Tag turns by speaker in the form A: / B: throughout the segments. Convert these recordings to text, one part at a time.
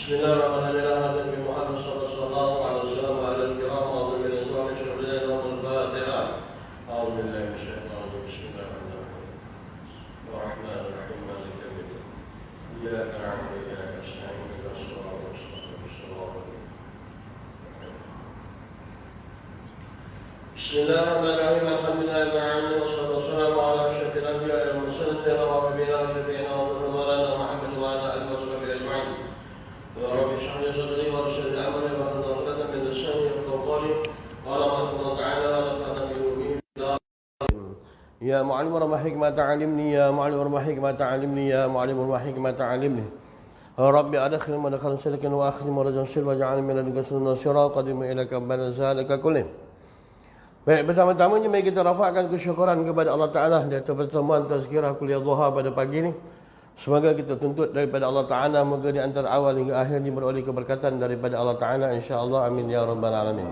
A: Bismillahirrahmanirrahim. Muhammad sallallahu alaihi wasallam wa ala al-kiram wa ala al-kiram syuhada wa al-fatiha. A'udzu billahi minasyaitonir rajim. Bismillahirrahmanirrahim. Ar-Rahmanir-Rahim. Maliki yaumiddin. Iyyaka na'budu wa iyyaka nasta'in. Ihdinas siratal mustaqim. Bismillahirrahmanirrahim. Alhamdulillahil alamin wassalatu wassalamu ala asyrafil anbiya'i wal mursalin sayyidina wa nabiyina wa syafi'ina wa maulana Muhammad wa ala alihi wa sahbihi ajma'in. Ya Rabbi shrah li sadri wa yassir li amri wa hlul 'uqdatam min lisani yafqahu qawli. Qala Allah ta'ala wa laqad yu'minu ya mu'allim wa hikmata 'allimni ya mu'allim wa hikmata 'allimni ya mu'allim wa hikmata 'allimni. Rabbi adkhilni madkhalan sidqin wa akhrijni makhrajan sidqin waj'alni min ladunka nasira qadima ilaika bana zalika kullim. Baik, pertama-tamanya mari kita rafakkan kesyukuran kepada Allah Ta'ala di atas pertemuan tazkirah kuliah duha pada pagi ini. Semoga kita tuntut daripada Allah Ta'ala, moga di antara awal hingga akhir ini beroleh keberkatan daripada Allah Ta'ala, insya-Allah, amin ya rabbal alamin.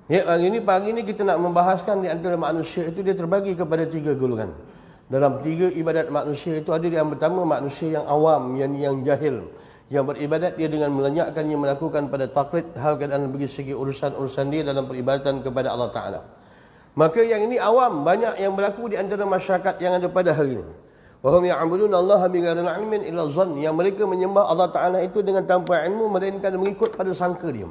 A: Ya, pagi ini kita nak membahaskan di antara manusia itu dia terbagi kepada 3 golongan. Dalam 3 ibadat manusia itu ada yang pertama manusia yang awam, yang jahil. Yang beribadat dia dengan melenyapkannya melakukan pada taklid hal keadaan bagi segi urusan-urusan dia dalam peribadatan kepada Allah Ta'ala. Maka yang ini awam, banyak yang berlaku di antara masyarakat yang ada pada hari ini. Wahum ya'buduna Allah bighairi ilmin illa dhann, yang mereka menyembah Allah Ta'ala itu dengan tanpa ilmu melainkan mengikut pada sangka dia.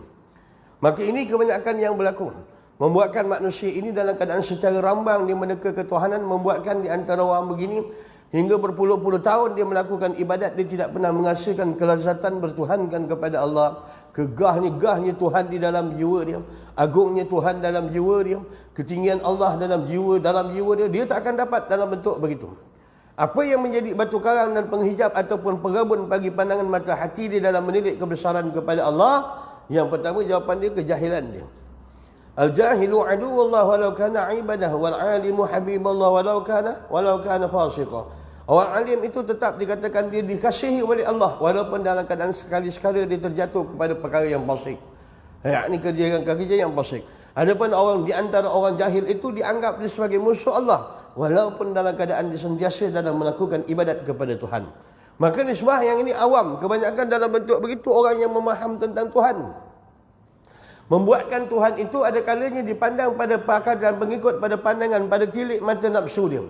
A: Maka ini kebanyakan yang berlaku, membuatkan manusia ini dalam keadaan secara rambang dia meneka ketuhanan, membuatkan di antara orang begini hingga berpuluh-puluh tahun dia melakukan ibadat, dia tidak pernah menghasilkan kelazatan bertuhankan kepada Allah. Gegahnya Tuhan di dalam jiwa dia, agungnya Tuhan dalam jiwa dia, ketinggian Allah dalam jiwa dia, dia tak akan dapat dalam bentuk begitu. Apa yang menjadi batu karang dan penghijab ataupun penggabun bagi pandangan mata hati dia dalam menilik kebesaran kepada Allah? Yang pertama jawapan dia kejahilan dia. Al-jahilu aduwullah walau kana ibadah wal alimu habiballah walau kana fasiqah. Orang alim itu tetap dikatakan dia dikasihi oleh Allah walaupun dalam keadaan sekali-sekala dia terjatuh kepada perkara yang fasik. Yakni kerja yang fasik. Adapun orang di antara orang jahil itu dianggap dia sebagai musuh Allah walaupun dalam keadaan dia sentiasa dalam melakukan ibadat kepada Tuhan. Maka nisbah yang ini awam, kebanyakan dalam bentuk begitu orang yang memaham tentang Tuhan. Membuatkan Tuhan itu ada kalanya dipandang pada pakar dan pengikut pada pandangan, pada tilik mata nafsu dia.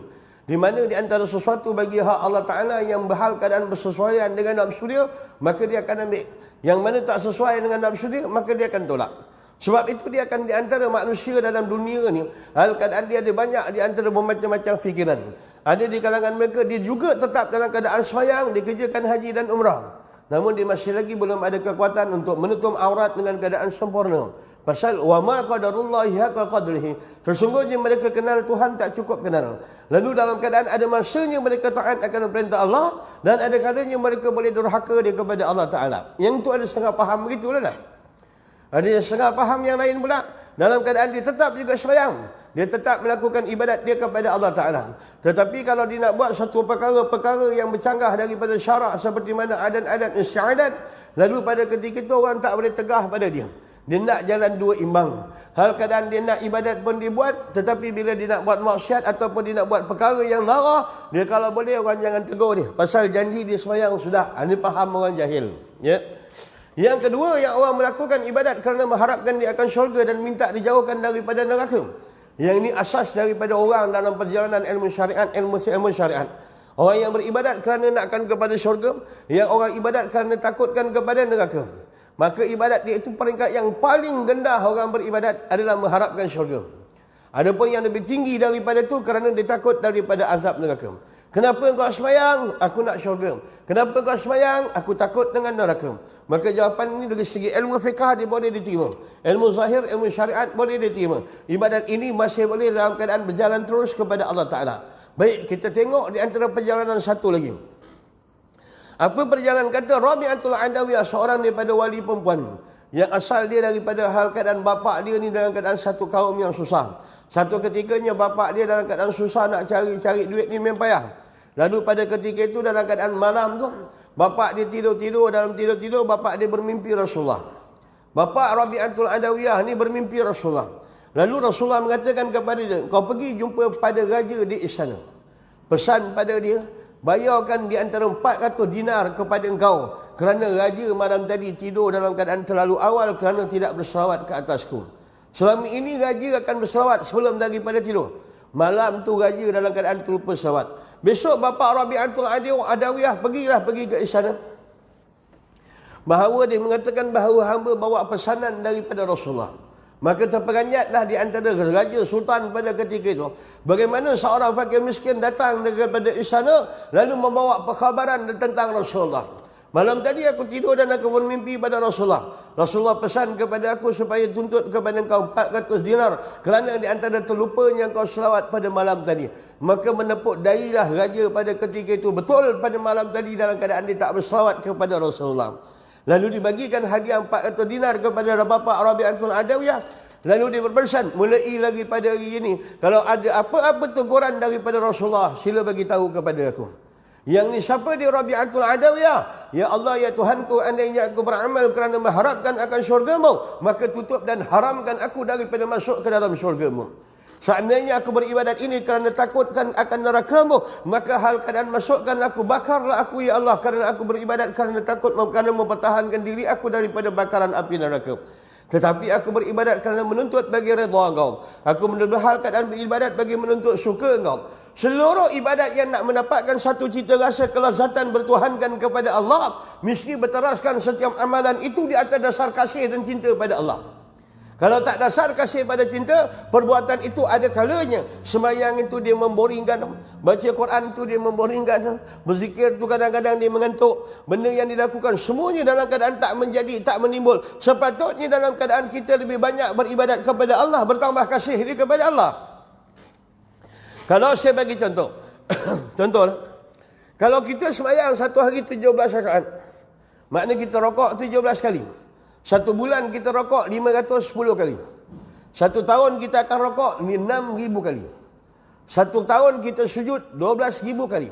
A: Di mana di antara sesuatu bagi hak Allah Ta'ala yang berhal keadaan bersesuaian dengan nafsu dia, maka dia akan ambil. Yang mana tak sesuai dengan nafsu dia, maka dia akan tolak. Sebab itu dia akan di antara manusia dalam dunia ni, hal keadaan dia ada banyak di antara bermacam-macam fikiran. Ada di kalangan mereka, dia juga tetap dalam keadaan sembahyang, dikerjakan haji dan umrah. Namun dia masih lagi belum ada kekuatan untuk menutup aurat dengan keadaan sempurna. Pasal wa ma qadarullahi haqa qadrihi. Sesungguhnya mereka kenal Tuhan tak cukup kenal. Lalu dalam keadaan ada masanya mereka taat akan perintah Allah dan ada kalanya mereka boleh durhaka dia kepada Allah Taala. Yang itu ada setengah faham begitulah dah. Ada yang setengah faham yang lain pula dalam keadaan dia tetap juga sembahyang. Dia tetap melakukan ibadat dia kepada Allah Ta'ala. Tetapi kalau dia nak buat satu perkara-perkara yang bercanggah daripada syarak seperti mana adat-adat istiadat, lalu pada ketika itu orang tak boleh tegah pada dia. Dia nak jalan dua imbang. Hal keadaan dia nak ibadat pun dia buat, tetapi bila dia nak buat maksiat ataupun dia nak buat perkara yang lara, dia kalau boleh orang jangan tegur dia. Pasal janji dia sembahyang sudah. Ini faham orang jahil. Ya. Yang kedua, yang orang melakukan ibadat kerana mengharapkan dia akan syurga dan minta dijauhkan daripada neraka. Yang ini asas daripada orang dalam perjalanan ilmu syariat, ilmu syariat. Orang yang beribadat kerana nakkan kepada syurga, yang orang ibadat kerana takutkan kepada neraka. Maka ibadat dia itu peringkat yang paling rendah orang beribadat adalah mengharapkan syurga. Adapun yang lebih tinggi daripada itu kerana dia takut daripada azab neraka. Kenapa kau sembahyang? Aku nak syurga. Kenapa kau sembahyang? Aku takut dengan neraka. Maka jawapan ini dari segi ilmu fiqah dia boleh diterima. Ilmu zahir, ilmu syariat boleh diterima. Ibadat ini masih boleh dalam keadaan berjalan terus kepada Allah Ta'ala. Baik, kita tengok di antara perjalanan satu lagi. Apa perjalanan kata Rabi'atul Adawiyah, seorang daripada wali perempuan. Yang asal dia daripada hal keadaan bapa dia ni dalam keadaan satu kaum yang susah. Satu ketikanya bapa dia dalam keadaan susah nak cari duit ni memang payah. Lalu pada ketika itu dalam keadaan malam tu, bapa dia tidur, dalam tidur bapa dia bermimpi Rasulullah. Bapa Rabi'atul Adawiyah ni bermimpi Rasulullah. Lalu Rasulullah mengatakan kepada dia, kau pergi jumpa pada raja di istana. Pesan pada dia, bayarkan di antara 400 dinar kepada engkau kerana raja malam tadi tidur dalam keadaan terlalu awal kerana tidak berselawat ke atasku. Selama ini raja akan berselawat sebelum daripada tidur. Malam tu raja dalam keadaan terlupa selawat. Besok bapa Rabi'atul Adawiyah pergi ke istana. Bahawa dia mengatakan bahawa hamba bawa pesanan daripada Rasulullah. Maka terperanjatlah di antara raja sultan pada ketika itu, bagaimana seorang fakir miskin datang daripada istana lalu membawa perkhabaran tentang Rasulullah. Malam tadi aku tidur dan aku bermimpi pada Rasulullah. Rasulullah pesan kepada aku supaya tuntut kepada engkau 400 dinar kerana di antara terlupanya engkau selawat pada malam tadi. Maka menepuk dahilah raja pada ketika itu. Betul pada malam tadi dalam keadaan dia tak berselawat kepada Rasulullah. Lalu dibagikan hadiah 400 dinar kepada bapa Rabi'atul Adawiyah. Lalu dia berpesan, mulai lagi pada hari ini, kalau ada apa-apa teguran daripada Rasulullah, sila bagi tahu kepada aku. Yang ni siapa dia? Rabi'atul Adawiyah. Ya Allah, ya Tuhanku, andainya aku beramal kerana mengharapkan akan syurgamu, maka tutup dan haramkan aku daripada masuk ke dalam syurgamu. Seandainya aku beribadat ini kerana takutkan akan nerakamu, maka hal keadaan masukkan aku, bakarlah aku ya Allah, kerana aku beribadat kerana takut kerana mempertahankan diri aku daripada bakaran api neraka. Tetapi aku beribadat kerana menuntut bagi redha engkau. Aku hal keadaan beribadat bagi menuntut suka engkau. Seluruh ibadat yang nak mendapatkan satu cita rasa kelazatan bertuhankan kepada Allah, mesti berteraskan setiap amalan itu di atas dasar kasih dan cinta pada Allah. Kalau tak dasar kasih pada cinta, perbuatan itu ada kalanya. Sembahyang itu dia memboringkan, baca Quran itu dia memboringkan, berzikir itu kadang-kadang dia mengantuk. Benda yang dilakukan semuanya dalam keadaan tak menjadi, tak menimbul. Sepatutnya dalam keadaan kita lebih banyak beribadat kepada Allah, bertambah kasih dia kepada Allah. Kalau saya bagi contoh, contohlah, kalau kita sembahyang satu hari 17 rakaat, maknanya kita rokok 17 kali. Satu bulan kita rokok 510 kali. Satu tahun kita akan rokok 6,000 kali. Satu tahun kita sujud 12,000 kali.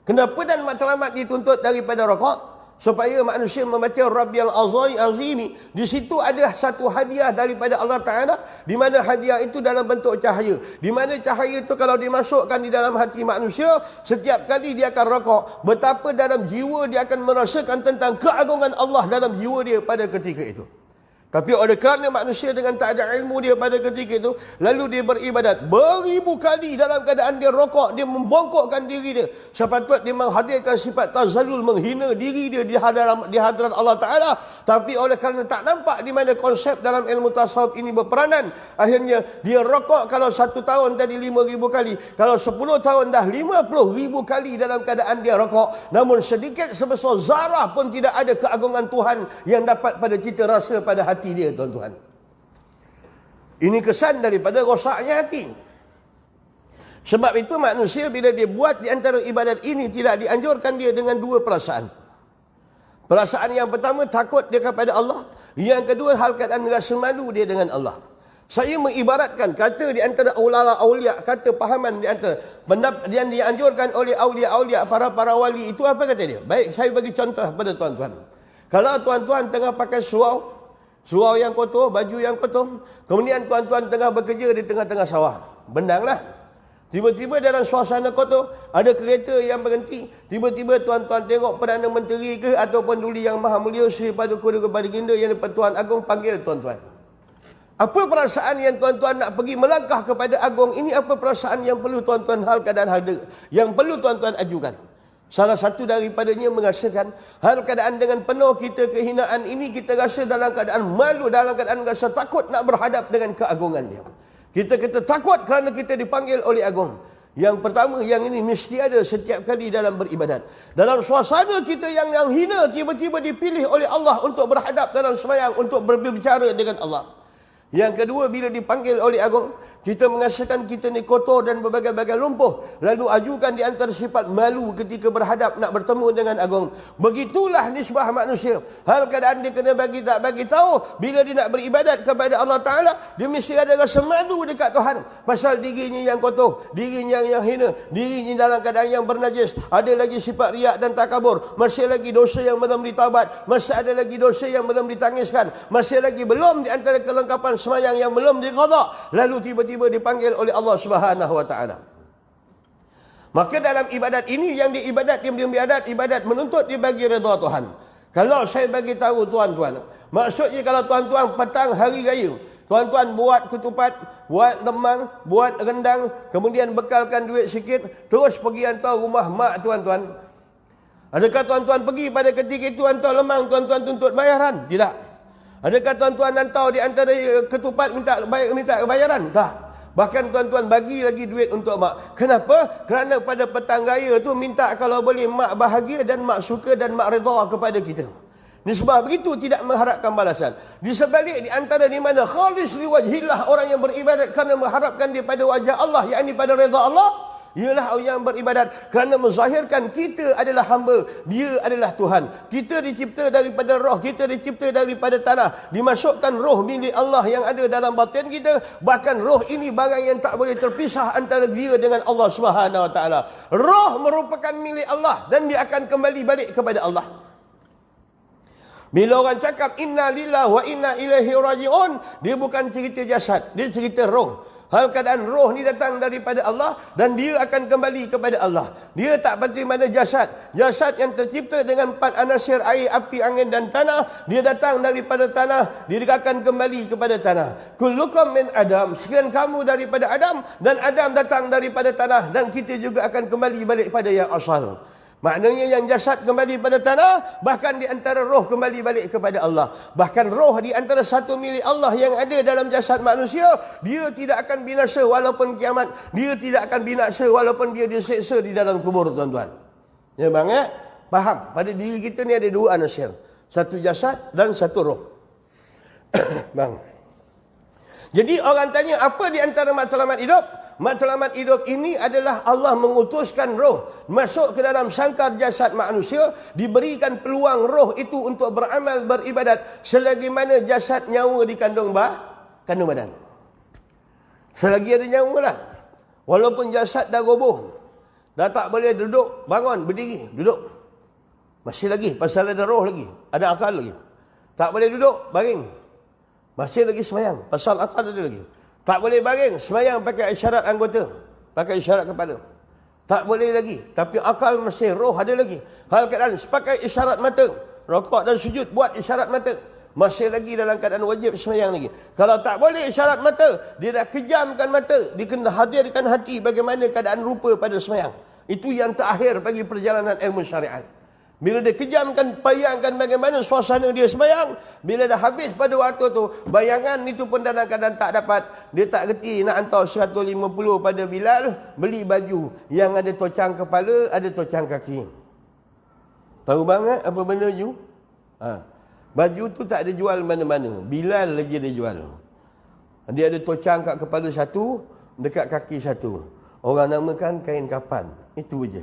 A: Kenapa dan matlamat dituntut daripada rokok? Supaya manusia membaca Rabbiyal Azimi. Di situ ada satu hadiah daripada Allah Ta'ala, di mana hadiah itu dalam bentuk cahaya. Di mana cahaya itu kalau dimasukkan di dalam hati manusia, setiap kali dia akan rokok, betapa dalam jiwa dia akan merasakan tentang keagungan Allah dalam jiwa dia pada ketika itu. Tapi oleh kerana manusia dengan tak ada ilmu dia pada ketika itu, lalu dia beribadat beribu kali dalam keadaan dia rokok, dia membongkokkan diri dia. Sepatutnya dia menghadirkan sifat tazallul, menghina diri dia di hadarat Allah Ta'ala. Tapi oleh kerana tak nampak di mana konsep dalam ilmu tasawuf ini berperanan, akhirnya dia rokok kalau satu tahun tadi 5,000 kali, kalau 10 tahun dah 50,000 kali dalam keadaan dia rokok. Namun sedikit sebesar zarah pun tidak ada keagungan Tuhan yang dapat pada cita rasa pada hati dia, tuan-tuan. Ini kesan daripada rosaknya hati. Sebab itu manusia bila dia buat di antara ibadat ini, tidak dianjurkan dia dengan dua perasaan. Perasaan yang pertama, takut dia kepada Allah. Yang kedua, hal keadaan rasa malu dia dengan Allah. Saya mengibaratkan, kata di antara awliya, kata pahaman di antara yang dianjurkan oleh awliya-awliya, para wali itu, apa kata dia? Baik, saya bagi contoh pada tuan-tuan. Kalau tuan-tuan tengah pakai surau yang kotor, baju yang kotor, kemudian tuan-tuan tengah bekerja di tengah-tengah sawah, bendanglah. Tiba-tiba dalam suasana kotor, ada kereta yang berhenti. Tiba-tiba tuan-tuan tengok Perdana Menteri ke ataupun Duli Yang Maha Mulia Sri Paduka Baginda yang Pertuan Agong panggil tuan-tuan. Apa perasaan yang tuan-tuan nak pergi melangkah kepada Agong ini? Apa perasaan yang perlu tuan-tuan hal keadaan yang perlu tuan-tuan ajukan? Salah satu daripadanya merasakan hal keadaan dengan penuh kita kehinaan ini, kita rasa dalam keadaan malu, dalam keadaan rasa takut nak berhadap dengan keagungan dia. Kita takut kerana kita dipanggil oleh Agong. Yang pertama, yang ini mesti ada setiap kali dalam beribadat. Dalam suasana kita yang hina, tiba-tiba dipilih oleh Allah untuk berhadap dalam sembahyang, untuk berbicara dengan Allah. Yang kedua, bila dipanggil oleh Agong, kita merasakan kita ni kotor dan berbagai-bagai lumpuh. Lalu ajukan di antara sifat malu ketika berhadap nak bertemu dengan Agong. Begitulah nisbah manusia. Hal keadaan dia kena bagi tahu, bila dia nak beribadat kepada Allah Ta'ala, dia mesti ada rasa malu dekat Tuhan. Pasal dirinya yang kotor, dirinya yang hina, dirinya dalam keadaan yang bernajis. Ada lagi sifat riak dan takabur. Masih lagi dosa yang belum ditaubat. Masih ada lagi dosa yang belum ditangiskan. Masih lagi belum di antara kelengkapan sembahyang yang belum diqada. Lalu tiba-tiba dipanggil oleh Allah Subhanahu wa taala. Maka dalam ibadat ini yang ibadat menuntut dia bagi redha Tuhan. Kalau saya bagi tahu tuan-tuan, maksudnya kalau tuan-tuan petang hari raya, tuan-tuan buat ketupat, buat lemang, buat rendang, kemudian bekalkan duit sikit, terus pergi hantar rumah mak tuan-tuan. Adakah tuan-tuan pergi pada ketika itu hantar lemang, tuan-tuan tuntut bayaran? Tidak. Adakah tuan-tuan hantar di antara ketupat minta bayaran? Tak. Bahkan tuan-tuan bagi lagi duit untuk mak. Kenapa? Kerana pada petang raya tu minta kalau boleh mak bahagia dan mak suka dan mak redha kepada kita. Ini sebab begitu tidak mengharapkan balasan. Di sebalik di antara di mana khalis liwajhillah, orang yang beribadat kerana mengharapkan daripada wajah Allah, yakni pada redha Allah, ialah orang yang beribadat kerana menzahirkan kita adalah hamba, dia adalah Tuhan. Kita dicipta daripada roh, kita dicipta daripada tanah. Dimasukkan roh milik Allah yang ada dalam batin kita. Bahkan roh ini barang yang tak boleh terpisah antara dia dengan Allah Subhanahu Wa Taala. Roh merupakan milik Allah dan dia akan kembali balik kepada Allah. Bila orang cakap inna lillahi wa inna ilaihi raji'un, dia bukan cerita jasad, dia cerita roh. Hal keadaan roh ni datang daripada Allah dan dia akan kembali kepada Allah. Dia tak seperti mana jasad. Jasad yang tercipta dengan 4 anasir air, api, angin dan tanah. Dia datang daripada tanah, dia akan kembali kepada tanah. Kullukum min Adam, sekalian kamu daripada Adam dan Adam datang daripada tanah dan kita juga akan kembali balik pada yang asal. Maknanya yang jasad kembali pada tanah, bahkan di antara roh kembali balik kepada Allah. Bahkan roh di antara satu milik Allah yang ada dalam jasad manusia, dia tidak akan binasa walaupun kiamat. Dia tidak akan binasa walaupun dia diseksa di dalam kubur, tuan-tuan. Ya bang, ya? Faham? Pada diri kita ni ada 2 anasir. Satu jasad dan satu roh. Bang. Jadi orang tanya, apa di antara matlamat hidup? Matlamat hidup ini adalah Allah mengutuskan roh masuk ke dalam sangkar jasad manusia, diberikan peluang roh itu untuk beramal, beribadat selagi mana jasad nyawa dikandung kandung badan. Selagi ada nyawa lah. Walaupun jasad dah roboh, dah tak boleh duduk, bangun, berdiri, duduk. Masih lagi, pasal ada roh lagi, ada akal lagi. Tak boleh duduk, baring. Masih lagi semayang, pasal akal ada lagi. Tak boleh baring, semayang pakai isyarat anggota, pakai isyarat kepala. Tak boleh lagi, tapi akal masih, roh ada lagi. Hal keadaan pakai isyarat mata, rokok dan sujud buat isyarat mata, masih lagi dalam keadaan wajib semayang lagi. Kalau tak boleh isyarat mata, dia dah kejamkan mata, dia kena hadirkan hati bagaimana keadaan rupa pada semayang. Itu yang terakhir bagi perjalanan ilmu syariat. Bila dia kejamkan, bayangkan bagaimana suasana dia sembahyang. Bila dah habis pada waktu tu, bayangan itu pun dalam keadaan tak dapat. Dia tak reti nak hantar 150 pada Bilal, beli baju yang ada tocang kepala, ada tocang kaki. Tahu banget apa benda baju? Baju tu tak ada jual mana-mana. Bilal lagi dia jual. Dia ada tocang kat kepala satu, dekat kaki satu. Orang namakan kain kapan. Itu je.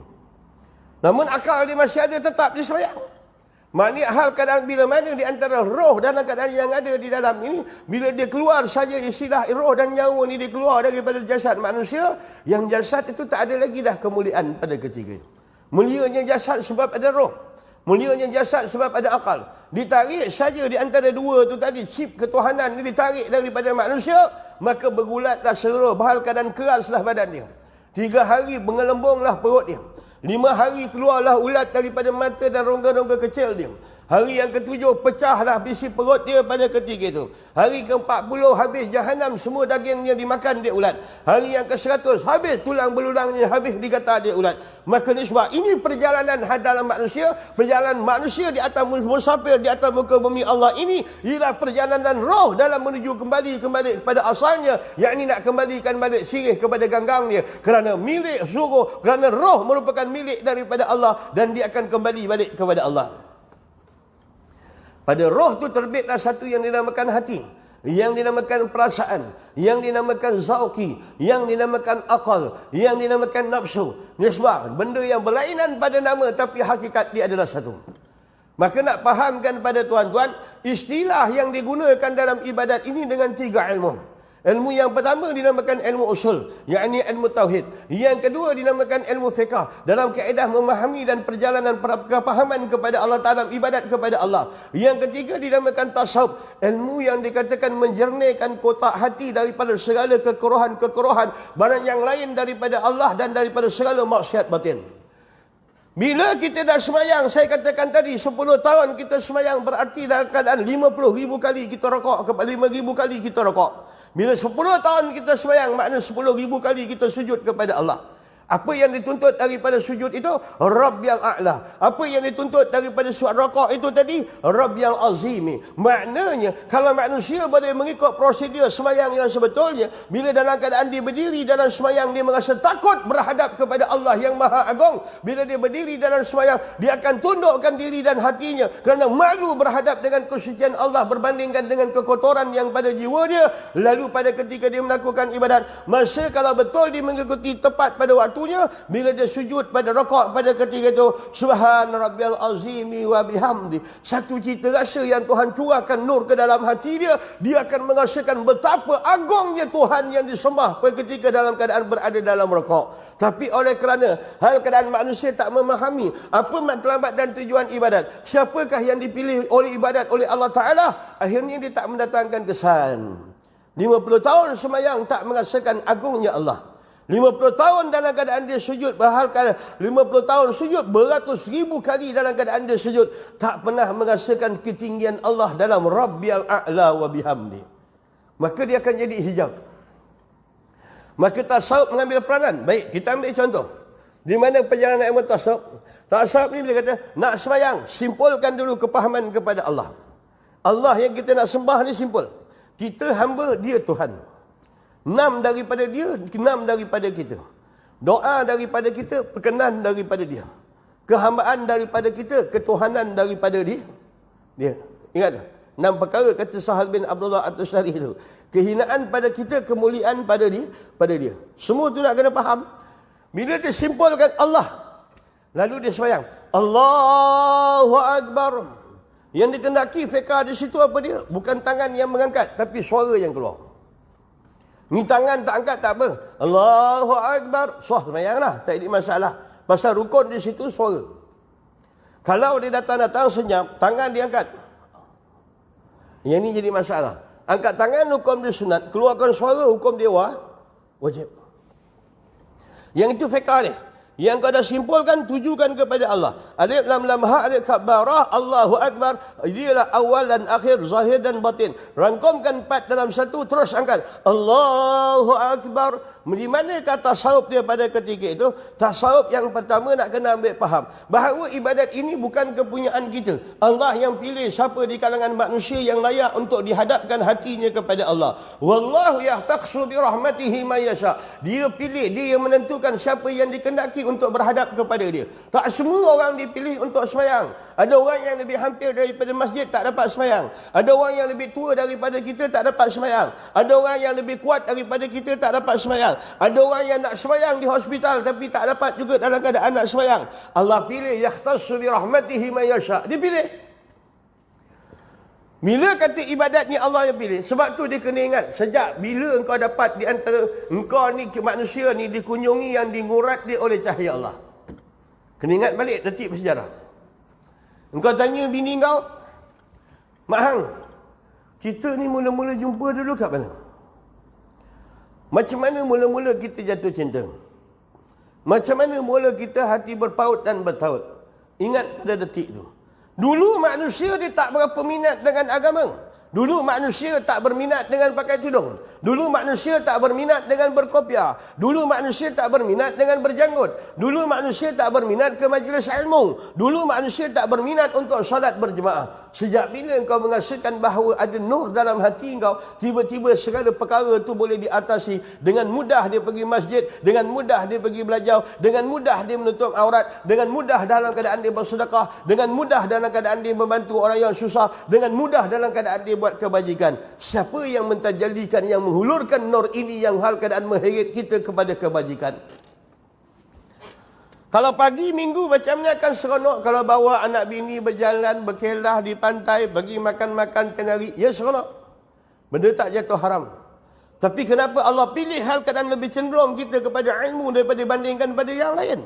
A: Namun akal dia masih ada, tetap dia sembahyang. Maknanya hal keadaan bila mana di antara roh dan keadaan yang ada di dalam ini, bila dia keluar saja istilah roh dan nyawa ni dia keluar daripada jasad manusia, yang jasad itu tak ada lagi dah kemuliaan pada ketika itu. Mulianya jasad sebab ada roh. Mulianya jasad sebab ada akal. Ditarik saja di antara 2 tu tadi, chip ketuhanan ni ditarik daripada manusia, maka bergulatlah seluruh bahal keadaan keraslah badan dia. 3 hari mengelembunglah perut dia. 5 hari keluarlah ulat daripada mata dan rongga-rongga kecil dia. Hari yang ke-7 pecahlah bisi perut dia pada ketika itu. Hari ke-40 habis jahanam, semua dagingnya dimakan dia ulat. Hari yang ke-100 habis tulang belulangnya, habis digata dia ulat. Maka ni sebab ini perjalanan dalam manusia, perjalanan manusia di atas musafir di atas muka bumi Allah ini ialah perjalanan roh dalam menuju kembali kepada asalnya, yakni nak kembalikan balik sirih kepada ganggangnya, kerana milik suruh, kerana roh merupakan milik daripada Allah dan dia akan kembali balik kepada Allah. Pada roh tu terbitlah satu yang dinamakan hati, yang dinamakan perasaan, yang dinamakan zauqi, yang dinamakan akal, yang dinamakan nafsu. Nisbah, benda yang berlainan pada nama tapi hakikat dia adalah satu. Maka nak fahamkan pada tuan-tuan, istilah yang digunakan dalam ibadat ini dengan 3 ilmu. Ilmu yang pertama dinamakan ilmu usul, yakni ilmu tauhid. Yang kedua dinamakan ilmu fiqh, dalam kaedah memahami dan perjalanan kepahaman kepada Allah Ta'ala, ibadat kepada Allah. Yang ketiga dinamakan tasawuf, ilmu yang dikatakan menjernihkan kotak hati daripada segala kekuruhan-kekuruhan barang yang lain daripada Allah dan daripada segala maksiat batin. Bila kita dah semayang, saya katakan tadi 10 tahun kita semayang berarti dalam keadaan 50,000 kali kita rokok, 5,000 kali kita rokok. Bila 10 tahun kita semayang, maknanya 10,000 kali kita sujud kepada Allah. Apa yang dituntut daripada sujud itu? Rabbiyal A'la. Apa yang dituntut daripada surat rokok itu tadi? Rabbiyal Azimi. Maknanya, kalau manusia boleh mengikut prosedur semayang yang sebetulnya, bila dalam keadaan dia berdiri dalam semayang, dia merasa takut berhadap kepada Allah yang Maha Agung. Bila dia berdiri dalam semayang, dia akan tundukkan diri dan hatinya kerana malu berhadap dengan kesucian Allah berbandingkan dengan kekotoran yang pada jiwa dia. Lalu pada ketika dia melakukan ibadat, masa kalau betul dia mengikuti tepat pada waktunya, bila dia sujud pada rakaat pada ketika itu, subhana rabbiyal azimi wa bihamdi, satu cita rasa yang Tuhan curahkan nur ke dalam hati dia, dia akan merasakan betapa agungnya Tuhan yang disembah pada ketika dalam keadaan berada dalam rakaat. Tapi oleh kerana hal keadaan manusia tak memahami apa matlamat dan tujuan ibadat, siapakah yang dipilih oleh ibadat oleh Allah Ta'ala, akhirnya dia tak mendatangkan kesan. 50 tahun semayang tak merasakan agungnya Allah. 50 tahun dalam keadaan dia sujud, berhalkan 50 tahun sujud beratus ribu kali dalam keadaan dia sujud, tak pernah merasakan ketinggian Allah dalam Rabbiyal A'la wa bihamdi. Maka dia akan jadi hijab. Maka tasawuf mengambil peranan. Baik, kita ambil contoh. Di mana perjalanan ilmu tasawuf? Tasawuf ni bila kata nak sembahyang, simpulkan dulu kepahaman kepada Allah. Allah yang kita nak sembah ni simpul. Kita hamba, dia Tuhan. 6 daripada dia, 6 daripada kita. Doa daripada kita, perkenan daripada dia. Kehambaan daripada kita, ketuhanan daripada dia. Ingat tak? 6 perkara kata Sahal bin Abdullah At-Tustari itu. Kehinaan pada kita, kemuliaan pada dia. Semua tu nak kena faham. Bila dia simpulkan Allah, lalu dia sembahyang, Allahu Akbar. Yang dikendaki fiqah di situ apa dia? Bukan tangan yang mengangkat, tapi suara yang keluar. Ni tangan tak angkat tak apa. Allahu Akbar. Sah semayang lah. Tak ada masalah. Pasal rukun di situ suara. Kalau dia datang-datang senyap, tangan diangkat. Yang ni jadi masalah. Angkat tangan hukum dia sunat. Keluarkan suara hukum dia wajib. Yang itu fiqah dia. Yang kau dah simpulkan, tujukan kepada Allah. Alif lam lam ha, alif kabbarah, Allahu Akbar. Dialah awal dan akhir, zahir dan batin. Rangkumkan 4 dalam 1, terus angkat. Allahu Akbar. Di mana kata tasawuf dia pada ketika itu? Tasawuf yang pertama nak kena ambil faham bahawa ibadat ini bukan kepunyaan kita. Allah yang pilih siapa di kalangan manusia yang layak untuk dihadapkan hatinya kepada Allah. Wallahu yahtakhsu bi rahmatihi may yasha. Dia pilih, dia yang menentukan siapa yang dikehendaki untuk berhadap kepada dia. Tak semua orang dipilih untuk sembahyang. Ada orang yang lebih hampir daripada masjid tak dapat sembahyang. Ada orang yang lebih tua daripada kita tak dapat sembahyang. Ada orang yang lebih kuat daripada kita tak dapat sembahyang. Ada orang yang nak sembahyang di hospital tapi tak dapat juga dalam keadaan nak sembahyang. Allah pilih yahtassu bi rahmatihi may yasha. Dia pilih. Bila kata ibadat ni Allah yang pilih, sebab tu dia kena ingat, sejak bila engkau dapat di antara engkau ni manusia ni dikunjungi yang ngurat dia oleh cahaya Allah. Kena ingat balik detik bersejarah. Engkau tanya bini kau, Mak Hang, kita ni mula-mula jumpa dulu kat mana? Macam mana mula-mula kita jatuh cinta? Macam mana mula kita hati berpaut dan bertaut? Ingat pada detik tu. Dulu manusia dia tak berapa minat dengan agama. Dulu manusia tak berminat dengan pakai tudung. Dulu manusia tak berminat dengan berkopiah. Dulu manusia tak berminat dengan berjanggut. Dulu manusia tak berminat ke majlis ilmu. Dulu manusia tak berminat untuk solat berjemaah. Sejak bila engkau merasakan bahawa ada nur dalam hati engkau, tiba-tiba segala perkara itu boleh diatasi. Dengan mudah dia pergi masjid, dengan mudah dia pergi belajar, dengan mudah dia menutup aurat, dengan mudah dalam keadaan dia bersedekah, dengan mudah dalam keadaan dia membantu orang yang susah, dengan mudah dalam keadaan dia buat kebajikan. Siapa yang mentajalikan, yang menghulurkan nur ini yang hal keadaan mengheret kita kepada kebajikan? Kalau pagi minggu macam ni akan seronok kalau bawa anak bini berjalan, berkelah di pantai, pergi makan-makan tengah hari. Ya seronok. Benda tak jatuh haram. Tapi kenapa Allah pilih hal keadaan lebih cenderung kita kepada ilmu daripada bandingkan pada yang lain?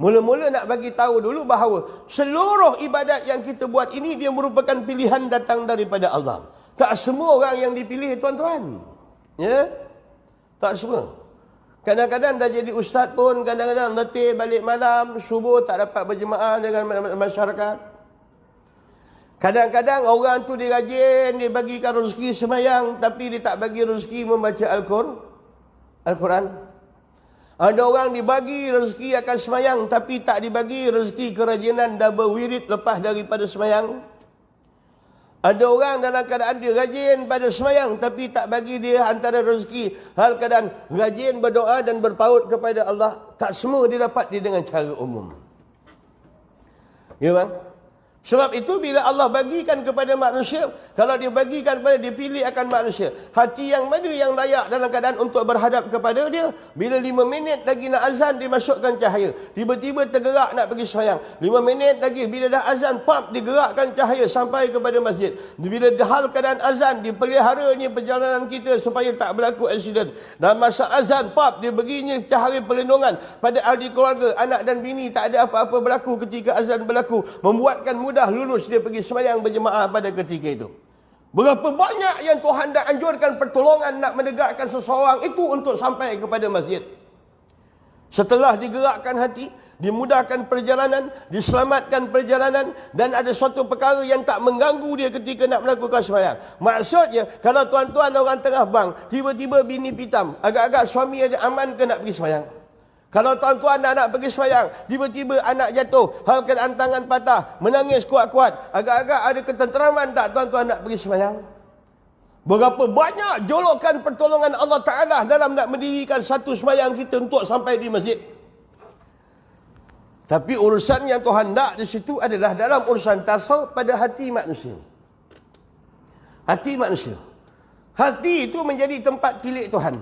A: Mula-mula nak bagi tahu dulu bahawa seluruh ibadat yang kita buat ini dia merupakan pilihan datang daripada Allah. Tak semua orang yang dipilih tuan-tuan. Ya? Tak semua. Kadang-kadang dah jadi ustaz pun, kadang-kadang letih balik malam, subuh tak dapat berjemaah dengan masyarakat. Kadang-kadang orang tu dia rajin, dia bagikan rezeki semayang, tapi dia tak bagi rezeki membaca Al-Quran. Ada orang dibagi rezeki akan semayang, tapi tak dibagi rezeki kerajinan dan berwirid lepas daripada semayang. Ada orang dalam keadaan dia rajin pada semayang, tapi tak bagi dia antara rezeki hal keadaan rajin berdoa dan berpaut kepada Allah. Tak semua dia dapat dia dengan cara umum. Ya bang? Sebab itu bila Allah bagikan kepada manusia, kalau dia bagikan kepada dia pilih akan manusia, hati yang mana yang layak dalam keadaan untuk berhadap kepada dia. Bila 5 minit lagi nak azan, dimasukkan cahaya. Tiba-tiba tergerak nak pergi sembahyang. 5 minit lagi bila dah azan, pap digerakkan cahaya sampai kepada masjid. Bila hal keadaan azan, dipeliharanya perjalanan kita supaya tak berlaku aksiden. Dan masa azan, pap dia berinya cahaya perlindungan pada ahli keluarga, anak dan bini, tak ada apa-apa berlaku ketika azan berlaku, membuatkan mudah lulus dia pergi sembahyang berjemaah pada ketika itu. Berapa banyak yang Tuhan dah anjurkan pertolongan nak menegakkan seseorang itu untuk sampai kepada masjid. Setelah digerakkan hati, dimudahkan perjalanan, diselamatkan perjalanan, dan ada suatu perkara yang tak mengganggu dia ketika nak melakukan sembahyang. Maksudnya, kalau tuan-tuan orang tengah bang, tiba-tiba bini pitam, agak-agak suami ada aman ke nak pergi sembahyang? Kalau tuan-tuan nak pergi sembahyang, tiba-tiba anak jatuh, hal keadaan tangan patah, menangis kuat-kuat, agak-agak ada ketenteraman tak tuan-tuan nak pergi sembahyang? Berapa banyak jolokan pertolongan Allah Ta'ala dalam nak mendirikan satu sembahyang kita untuk sampai di masjid. Tapi urusan yang Tuhan nak di situ adalah dalam urusan tasawuf pada hati manusia. Hati manusia. Hati itu menjadi tempat tilik Tuhan.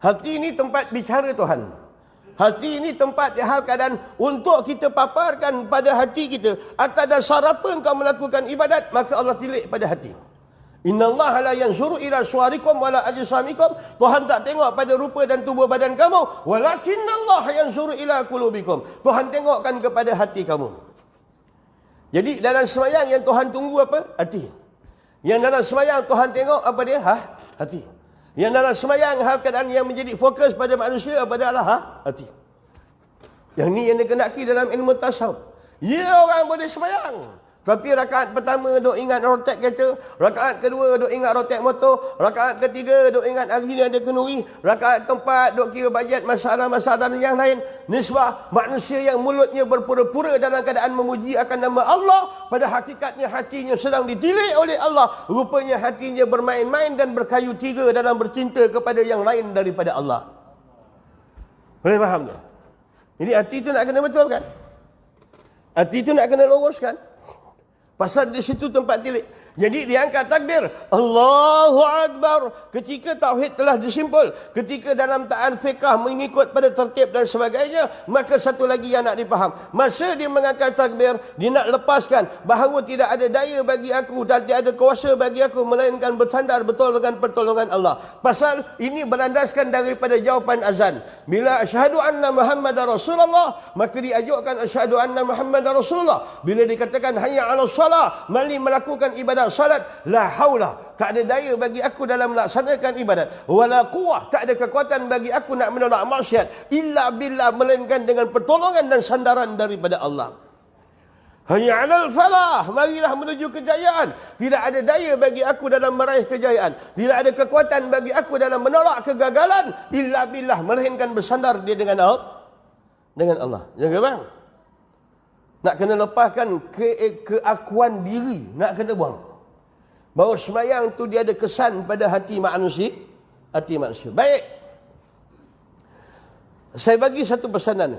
A: Hati ini tempat bicara Tuhan. Hati ini tempat hal keadaan untuk kita paparkan pada hati kita. Atas dasar apa engkau melakukan ibadat, maka Allah tilik pada hati. Innallaha la yanzuru ila suwarikum wala ajsamikum. Tuhan tak tengok pada rupa dan tubuh badan kamu, walakinnallaha yanzuru ila qulubikum. Tuhan tengokkan kepada hati kamu. Jadi dalam sembahyang yang Tuhan tunggu apa? Hati. Yang dalam sembahyang Tuhan tengok apa dia? Hati. Yang dalam sembahyang hal keadaan yang menjadi fokus pada manusia apa adalah hati. Yang ni yang dikenaki dalam ilmu tasawuf. Ya, orang boleh sembahyang, tapi rakaat pertama duk ingat rotek kereta, rakaat kedua duk ingat rotek motor, rakaat ketiga duk ingat hari ni ada kenduri, rakaat keempat duk kira bajet masalah-masalah yang lain. Nisbah manusia yang mulutnya berpura-pura dalam keadaan memuji akan nama Allah, pada hakikatnya hatinya sedang ditilik oleh Allah. Rupanya hatinya bermain-main dan berkayu tiga dalam bercinta kepada yang lain daripada Allah. Boleh faham tak? Jadi hati itu nak kena betulkan. Hati itu nak kena luruskan. Pasal di situ tempat tilik. Jadi diangkat takbir, Allahu Akbar, ketika tauhid telah disimpul, ketika dalam ta'an fiqah mengikut pada tertib dan sebagainya, maka satu lagi yang nak dipaham. Masa dia mengangkat takbir, dia nak lepaskan bahawa tidak ada daya bagi aku dan tidak ada kuasa bagi aku, melainkan bersandar betul dengan pertolongan Allah. Pasal ini berlandaskan daripada jawapan azan. Bila asyhadu anna Muhammadar Rasulullah, maka diajukan asyhadu anna Muhammadar Rasulullah. Bila dikatakan hayya 'alas salah, mari melakukan ibadat salat, la haula, tak ada daya bagi aku dalam melaksanakan ibadat, wala quwwah, tak ada kekuatan bagi aku nak menolak maksiat, illa billah, melainkan dengan pertolongan dan sandaran daripada Allah. Hayya 'alal falah, marilah menuju kejayaan. Tidak ada daya bagi aku dalam meraih kejayaan, tidak ada kekuatan bagi aku dalam menolak kegagalan, illa billah, melainkan bersandar dia dengan Allah. Jangan bang, nak kena lepaskan keakuan diri, nak kena buang. Bahawa sembahyang tu dia ada kesan pada hati manusia. Hati manusia. Baik. Saya bagi satu pesanan.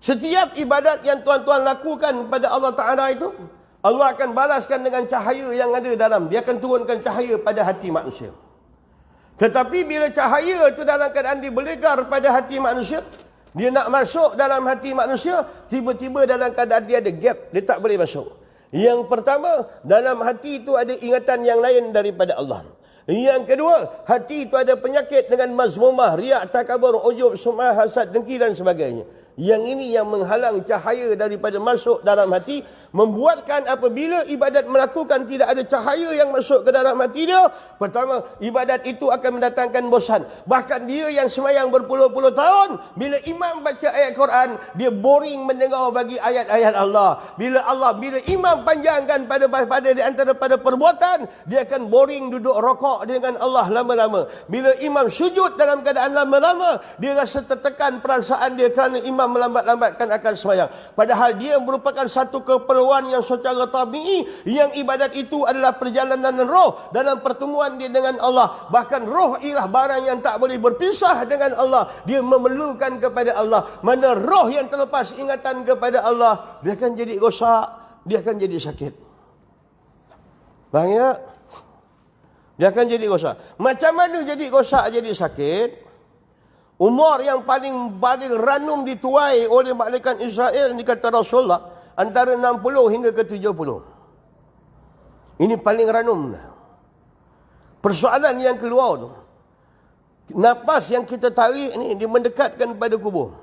A: Setiap ibadat yang tuan-tuan lakukan pada Allah Ta'ala itu, Allah akan balaskan dengan cahaya yang ada dalam. Dia akan turunkan cahaya pada hati manusia. Tetapi bila cahaya itu dalam keadaan dibelegar pada hati manusia, dia nak masuk dalam hati manusia, tiba-tiba dalam keadaan dia ada gap, dia tak boleh masuk. Yang pertama, dalam hati itu ada ingatan yang lain daripada Allah. Yang kedua, hati itu ada penyakit dengan mazmumah, riak, takabur, ujub, sum'ah, hasad, dengki dan sebagainya. Yang ini yang menghalang cahaya daripada masuk dalam hati, membuatkan apabila ibadat melakukan tidak ada cahaya yang masuk ke dalam hati dia. Pertama, ibadat itu akan mendatangkan bosan. Bahkan dia yang sembahyang berpuluh-puluh tahun, bila imam baca ayat Quran, dia boring mendengar bagi ayat-ayat Allah. Bila imam panjangkan pada di antara pada perbuatan, dia akan boring duduk rokok dengan Allah lama-lama. Bila imam sujud dalam keadaan lama-lama, dia rasa tertekan perasaan dia kerana imam melambat-lambatkan akan sembahyang. Padahal dia merupakan satu keperluan yang secara tabi'i, yang ibadat itu adalah perjalanan roh dalam pertemuan dia dengan Allah. Bahkan roh ialah barang yang tak boleh berpisah dengan Allah. Dia memerlukan kepada Allah. Mana roh yang terlepas ingatan kepada Allah, dia akan jadi rosak, dia akan jadi sakit. Faham ya? Dia akan jadi rosak. Macam mana jadi rosak, jadi sakit? Umur yang paling ranum dituai oleh malaikat Israel, ini kata Rasulullah, antara 60 hingga ke 70. Ini paling ranum. Persoalan yang keluar tu, napas yang kita tarik ni, dia mendekatkan pada kubur.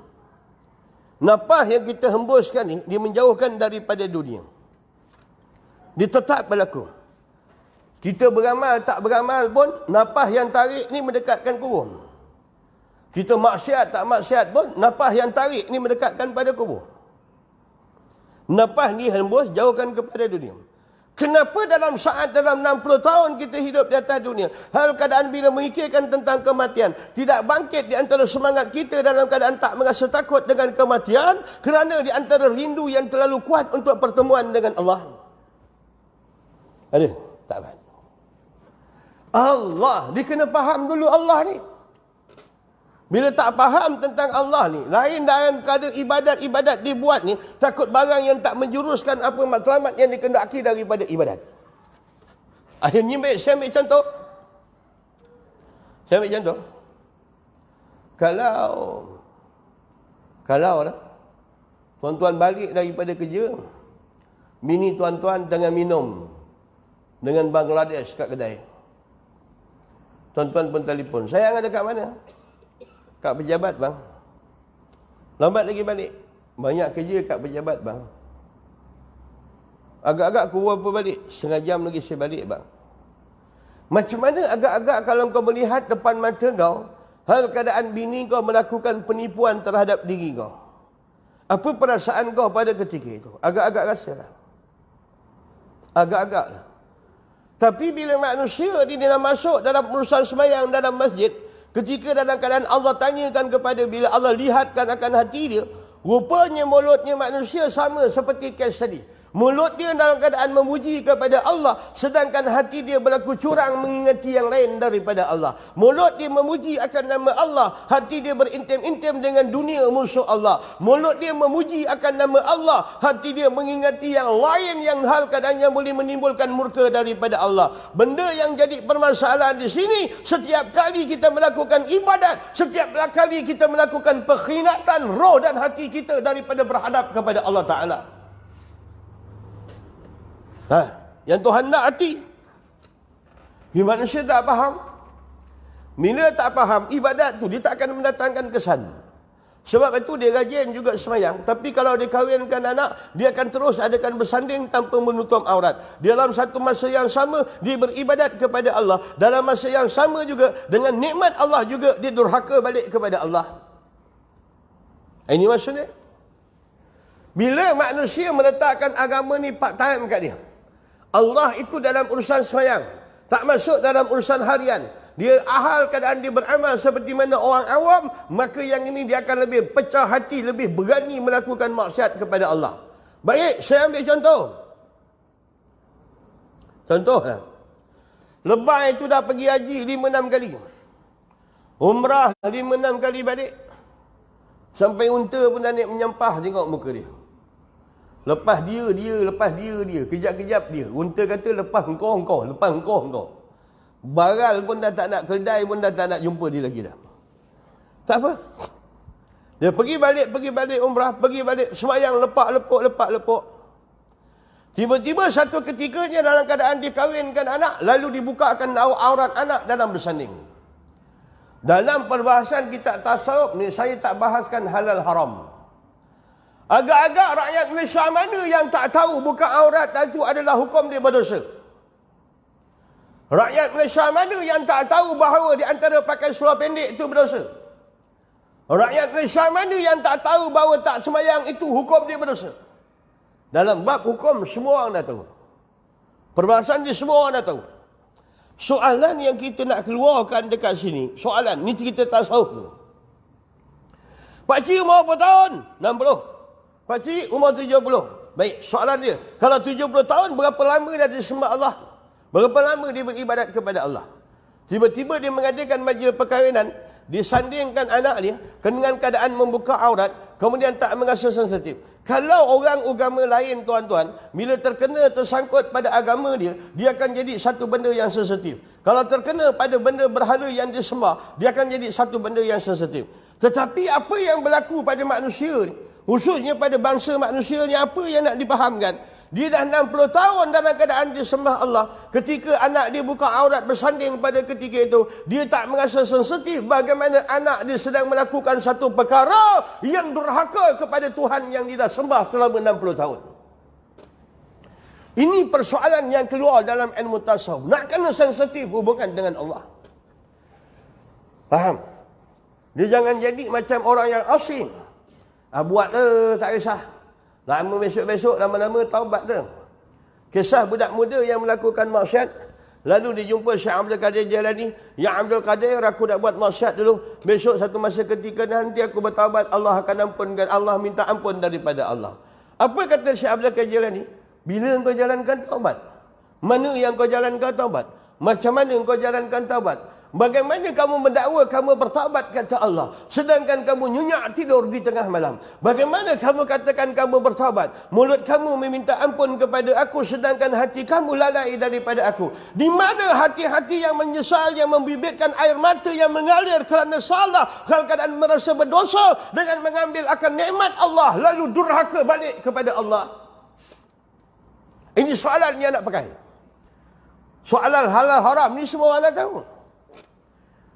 A: Napas yang kita hembuskan ni, dia menjauhkan daripada dunia. Dia tetap berlaku. Kita beramal tak beramal pun, napas yang tarik ni mendekatkan kubur. Kita maksiat tak maksiat pun, napas yang tarik ni mendekatkan pada kubur. Napas ni hembus, jauhkan kepada dunia. Kenapa dalam 60 tahun kita hidup di atas dunia, hal keadaan bila memikirkan tentang kematian, tidak bangkit di antara semangat kita dalam keadaan tak merasa takut dengan kematian, kerana di antara rindu yang terlalu kuat untuk pertemuan dengan Allah. Ada? Tak ada. Allah, dia kena faham dulu Allah ni. Bila tak faham tentang Allah ni, lain dengan kadar ibadat-ibadat dibuat ni, takut barang yang tak menjuruskan apa matlamat yang dikehendaki daripada ibadat. Akhirnya saya ambil contoh. Kalau lah, tuan-tuan balik daripada kerja, bini tuan-tuan tengah minum dengan Bangladesh kat kedai. Tuan-tuan pun telefon, sayang ada kat mana? Kat pejabat bang. Lambat lagi balik. Banyak kerja kat pejabat bang. Agak-agak pukul berapa balik? Setengah jam lagi saya balik bang. Macam mana agak-agak kalau kau melihat depan mata kau, hal keadaan bini kau melakukan penipuan terhadap diri kau? Apa perasaan kau pada ketika itu? Agak-agak rasalah. Agak-agak lah. Tapi bila manusia dia masuk dalam urusan sembahyang dalam masjid, ketika dalam keadaan Allah tanyakan kepada, bila Allah lihatkan akan hati dia, rupanya mulutnya manusia sama seperti kes tadi. Mulut dia dalam keadaan memuji kepada Allah, sedangkan hati dia berlaku curang mengingati yang lain daripada Allah. Mulut dia memuji akan nama Allah, hati dia berintim-intim dengan dunia musuh Allah. Mulut dia memuji akan nama Allah, hati dia mengingati yang lain yang hal keadaannya boleh menimbulkan murka daripada Allah. Benda yang jadi permasalahan di sini, setiap kali kita melakukan ibadat, setiap kali kita melakukan pengkhianatan roh dan hati kita daripada berhadap kepada Allah Ta'ala. Yang Tuhan nak hati. Bila manusia tak faham, bila tak faham ibadat tu, dia tak akan mendatangkan kesan. Sebab itu dia rajin juga sembahyang, tapi kalau dia kahwinkan anak, dia akan terus adakan bersanding tanpa menutup aurat. Dalam satu masa yang sama, dia beribadat kepada Allah. Dalam masa yang sama juga, dengan nikmat Allah juga, dia durhaka balik kepada Allah. Ini maksudnya. Bila manusia meletakkan agama ni part time kat dia, Allah itu dalam urusan sembahyang, tak masuk dalam urusan harian. Dia ahal keadaan dia beramal seperti mana orang awam, maka yang ini dia akan lebih pecah hati, lebih berani melakukan maksiat kepada Allah. Baik, saya ambil contoh. Contohlah. Lebah itu dah pergi haji 5-6 kali. Umrah 5-6 kali balik. Sampai unta pun dah naik menyampah tengok muka dia. Lepas dia. Kejap-kejap dia. Unta kata, lepas engkau. Baral pun dah tak nak, keldai pun dah tak nak jumpa dia lagi dah. Tak apa. Dia pergi balik umrah, pergi balik sembahyang lepak-lepuk. Tiba-tiba satu ketikanya dalam keadaan dikahwinkan anak, lalu dibukakan aurat anak dalam bersanding. Dalam perbahasan kitab tasawuf ni, saya tak bahaskan halal haram. Agak-agak rakyat Malaysia mana yang tak tahu buka aurat itu adalah hukum dia berdosa? Rakyat Malaysia mana yang tak tahu bahawa di antara pakai seluar pendek itu berdosa? Rakyat Malaysia mana yang tak tahu bahawa tak sembahyang itu hukum dia berdosa? Dalam bab hukum semua orang dah tahu. Perbahasan dia semua orang dah tahu. Soalan yang kita nak keluarkan dekat sini, soalan ni cerita tasawuf tu. Pakcik umur berapa tahun? 60. Pakcik umur 70. Baik, soalan dia, kalau 70 tahun berapa lama dia disembah Allah? Berapa lama dia beribadat kepada Allah? Tiba-tiba dia mengadakan majlis perkahwinan, disandingkan anak dia dengan keadaan membuka aurat, kemudian tak merasa sensitif. Kalau orang agama lain tuan-tuan, bila tersangkut pada agama dia, dia akan jadi satu benda yang sensitif. Kalau terkena pada benda berhala yang disembah, dia akan jadi satu benda yang sensitif. Tetapi apa yang berlaku pada manusia ni, khususnya pada bangsa manusia ni, apa yang nak dipahamkan? Dia dah 60 tahun dalam keadaan disembah Allah. Ketika anak dia buka aurat bersanding pada ketika itu, dia tak merasa sensitif bagaimana anak dia sedang melakukan satu perkara yang durhaka kepada Tuhan yang dia dah sembah selama 60 tahun. Ini persoalan yang keluar dalam ilmu tasawuf. Nak kena sensitif hubungan dengan Allah. Faham? Dia jangan jadi macam orang yang asing. Buatlah, tak kisah. Lama besok-besok, lama-lama taubat dah. Kisah budak muda yang melakukan maksiat, lalu dia jumpa Syekh Abdul Qadir Jailani. Ya Abdul Qadir, aku nak buat maksiat dulu. Besok satu masa ketika nanti aku bertaubat, Allah akan ampunkan. Allah minta ampun daripada Allah. Apa kata Syekh Abdul Qadir Jailani? Bila engkau jalankan taubat? Mana yang kau jalankan taubat? Macam mana engkau jalankan taubat? Bagaimana kamu mendakwa kamu bertaubat kata Allah, sedangkan kamu nyenyak tidur di tengah malam? Bagaimana kamu katakan kamu bertaubat? Mulut kamu meminta ampun kepada aku, sedangkan hati kamu lalai daripada aku. Di mana hati-hati yang menyesal, yang membibitkan air mata yang mengalir kerana salah, dalam keadaan merasa berdosa dengan mengambil akan nikmat Allah, lalu durhaka balik kepada Allah? Ini soalan yang nak pakai. Soalan halal haram ni semua orang dah tahu.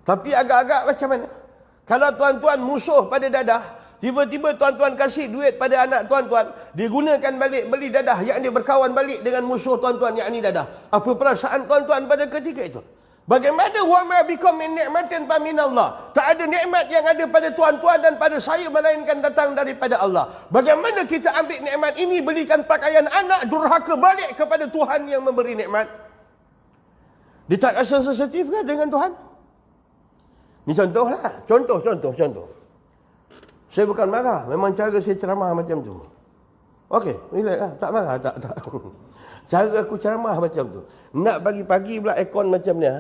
A: Tapi agak-agak macam mana? Kalau tuan-tuan musuh pada dadah, tiba-tiba tuan-tuan kasih duit pada anak tuan-tuan, digunakan balik beli dadah yang dia berkawan balik dengan musuh tuan-tuan yang ini dadah. Apa perasaan tuan-tuan pada ketika itu? Bagaimana wa ma bikum min ni'matin fa minallah? Tak ada nikmat yang ada pada tuan-tuan dan pada saya melainkan datang daripada Allah. Bagaimana kita ambil nikmat ini, belikan pakaian anak, durhaka balik kepada Tuhan yang memberi nikmat? Dia tak rasa sensitif ke dengan Tuhan? Ni contohlah. Contoh. Saya bukan marah. Memang cara saya ceramah macam tu. Okey, relax lah. Tak marah, tak. Cara aku ceramah macam tu. Nak pagi-pagi pula aircon macam ni.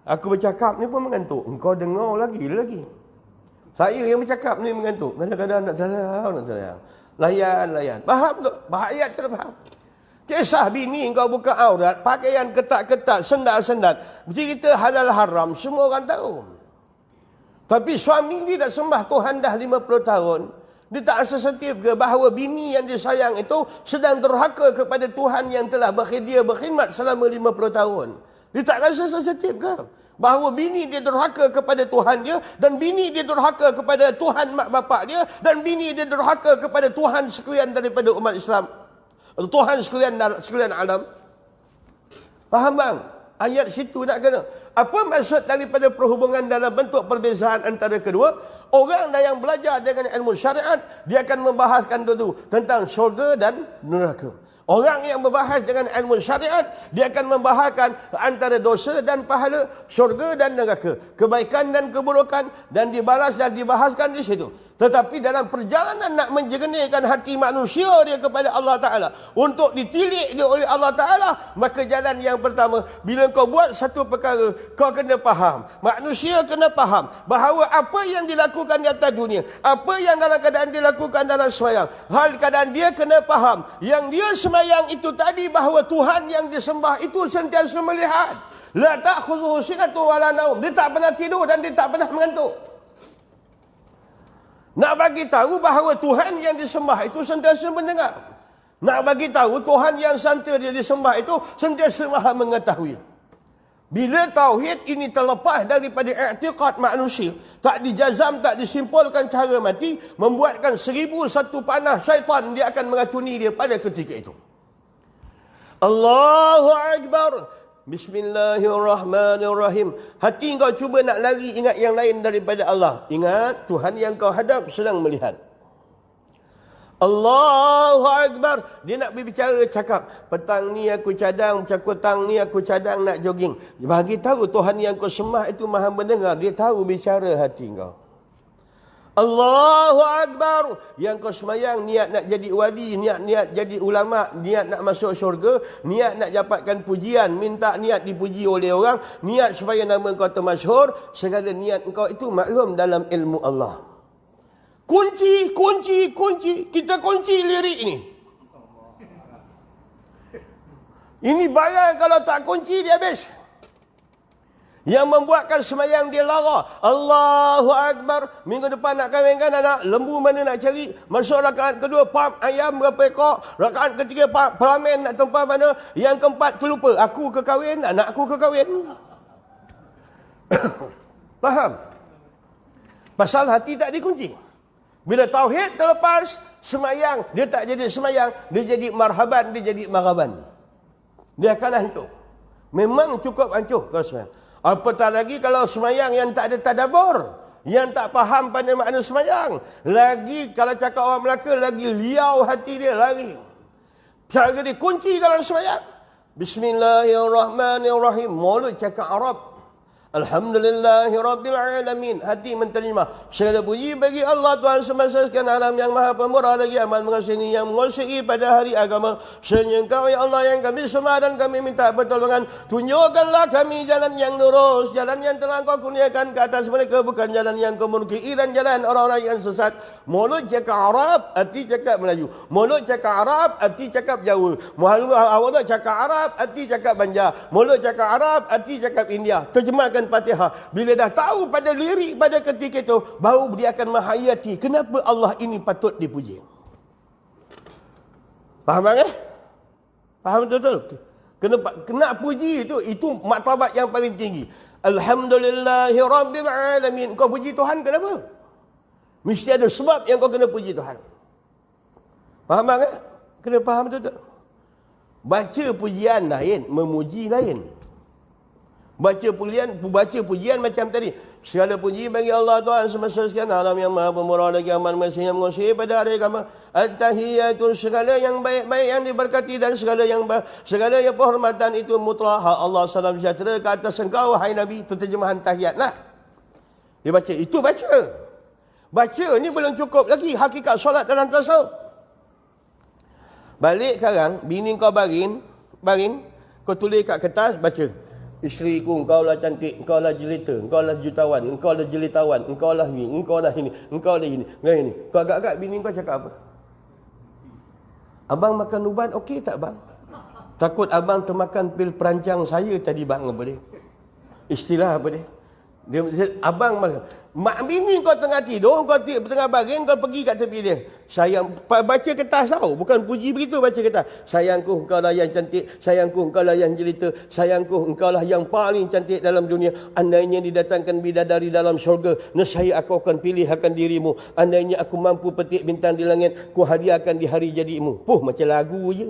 A: Aku bercakap ni pun mengantuk. Engkau dengar lagi. Saya yang bercakap ni mengantuk. Kadang-kadang nak salah. Layan. Faham tak? Bahaya tak faham? Kisah bini kau buka aurat, pakaian ketat-ketat, sendal-sendal. Cerita halal haram, semua orang tahu. Tapi suami dia dah sembah Tuhan dah 50 tahun. Dia tak sensitif ke bahawa bini yang disayang itu sedang durhaka kepada Tuhan yang telah dia berkhidmat selama 50 tahun. Dia tak rasa sensitif ke bahawa bini dia durhaka kepada Tuhan dia, dan bini dia durhaka kepada Tuhan mak bapak dia, dan bini dia durhaka kepada Tuhan sekalian daripada umat Islam. Tuhan sekalian alam. Faham bang? Ayat situ nak kena. Apa maksud daripada perhubungan dalam bentuk perbezaan antara kedua? Orang yang belajar dengan ilmu syariat, dia akan membahaskan dulu tentang syurga dan neraka. Orang yang membahas dengan ilmu syariat, dia akan membahaskan antara dosa dan pahala, syurga dan neraka, kebaikan dan keburukan, dan dibalas dan dibahaskan di situ. Tetapi dalam perjalanan nak menjernihkan hati manusia dia kepada Allah Ta'ala, untuk ditilik dia oleh Allah Ta'ala, maka jalan yang pertama, bila kau buat satu perkara, kau kena faham, manusia kena faham bahawa apa yang dilakukan di atas dunia, apa yang dalam keadaan dilakukan dalam sembahyang, hal keadaan dia kena faham, yang dia sembahyang itu tadi, bahawa Tuhan yang disembah itu sentiasa melihat. La ta'khudhuhu sinatun wa la naum. Dia tak pernah tidur dan dia tak pernah mengantuk. Nak bagi tahu bahawa Tuhan yang disembah itu sentiasa mendengar. Nak bagi tahu Tuhan yang santa dia disembah itu sentiasa maha mengetahui. Bila tauhid ini terlepas daripada i'tiqad manusia, tak dijazam, tak disimpulkan cara mati, membuatkan 1001 panah syaitan dia akan meracuni dia pada ketika itu. Allahu Akbar. Bismillahirrahmanirrahim. Hati kau cuba nak lari ingat yang lain daripada Allah. Ingat Tuhan yang kau hadap sedang melihat. Allahu Akbar. Dia nak berbicara, cakap, petang ni aku cadang, petang ni aku cadang nak jogging. Bagi tahu Tuhan yang kau sembah itu maha mendengar. Dia tahu bicara hati kau. Allahu Akbar. Yang kau semayang niat nak jadi wali, niat jadi ulama, niat nak masuk syurga, niat nak dapatkan pujian, minta niat dipuji oleh orang, niat supaya nama kau termasyhur. Segala niat kau itu maklum dalam ilmu Allah. Kunci. Kita kunci lirik ini. Ini bayar kalau tak kunci dia habis. Yang membuatkan semayang dia lara. Allahu Akbar. Minggu depan nak kahwinkan anak. Lembu mana nak cari. Masuk rakaat kedua, pam ayam berapa ekor. Rakaat ketiga, pelamen nak tempat mana. Yang keempat, terlupa. Aku ke kahwin, anakku ke kahwin. Faham? Pasal hati tak dikunci. Bila tauhid terlepas, semayang, dia tak jadi semayang, dia jadi marhaban, dia jadi maraban. Dia akan hancur. Memang cukup hancur kalau semayang. Apatah lagi kalau semayang yang tak ada tadabbur, yang tak faham pada makna semayang. Lagi kalau cakap orang Melaka, lagi liau hati dia, lari. Cara dia kunci dalam semayang. Bismillahirrahmanirrahim. Mulut cakap Arab. Alhamdulillahirrabbilalamin. Hati menterjemah. Segala puji bagi Allah Tuhan semesta sekalian alam yang maha pemurah lagi aman mengasihani yang menguasai pada hari agama. Sesungguhnya Engkau ya Allah yang kami sembah dan kami minta pertolongan. Tunjukkanlah kami jalan yang lurus, jalan yang telah Kau kurniakan ke atas mereka, bukan jalan yang Kau murkai dan jalan orang-orang yang sesat. Mulut cakap Arab, hati cakap Melayu. Mulut cakap Arab, hati cakap Jawa. Mulut cakap Arab, hati cakap Banjar. Mulut cakap Arab, hati cakap India. Terjemahkan Fatihah. Bila dah tahu pada lirik pada ketika itu, baru dia akan menghayati kenapa Allah ini patut dipuji. Faham tak? Faham betul-betul? Kena puji itu martabat yang paling tinggi. Alhamdulillahirabbilalamin. Kau puji Tuhan kenapa? Mesti ada sebab yang kau kena puji Tuhan. Faham tak? Kena faham betul-betul. Baca pujian lain, memuji lain. Baca pujian macam tadi. Segala puji bagi Allah Tuhan semesta sekalian alam yang maha pemurah lagi aman mengasihani yang menguasai pada hari kiamat. At-tahiyyatun, segala yang baik-baik yang diberkati dan segala yang penghormatan itu mutlak. Allah salam sejahtera ke atas engkau wahai Nabi. Itu terjemahan tahiyat lah. Dia baca. Itu baca. Baca ni belum cukup lagi. Hakikat solat dalam tasawuf. Balik sekarang, bini kau baring, kau tulis kat kertas, baca. Isteriku, engkau lah cantik, engkau lah jelita, engkau lah jutawan, engkau lah jelitawan, engkau lah ini, engkau lah ini, engkau lah ini, ini. Kau agak-agak bini kau cakap apa? Abang makan ubat, okey tak bang? Takut abang termakan pil perancang saya tadi bang, apa dia? Istilah apa dia? Abang mak bini kau tengah tidur, kau tengah baring, kau pergi kat tepi dia. Sayang, baca kertas tau, bukan puji begitu, baca kertas. Sayangku, engkau lah yang cantik. Sayangku, engkau lah yang jelita. Sayangku, engkau lah yang paling cantik dalam dunia. Andainya didatangkan bidadari dalam syurga, nescaya aku akan pilih akan dirimu. Andainya aku mampu petik bintang di langit, ku hadiahkan di hari jadimu. Macam lagu je.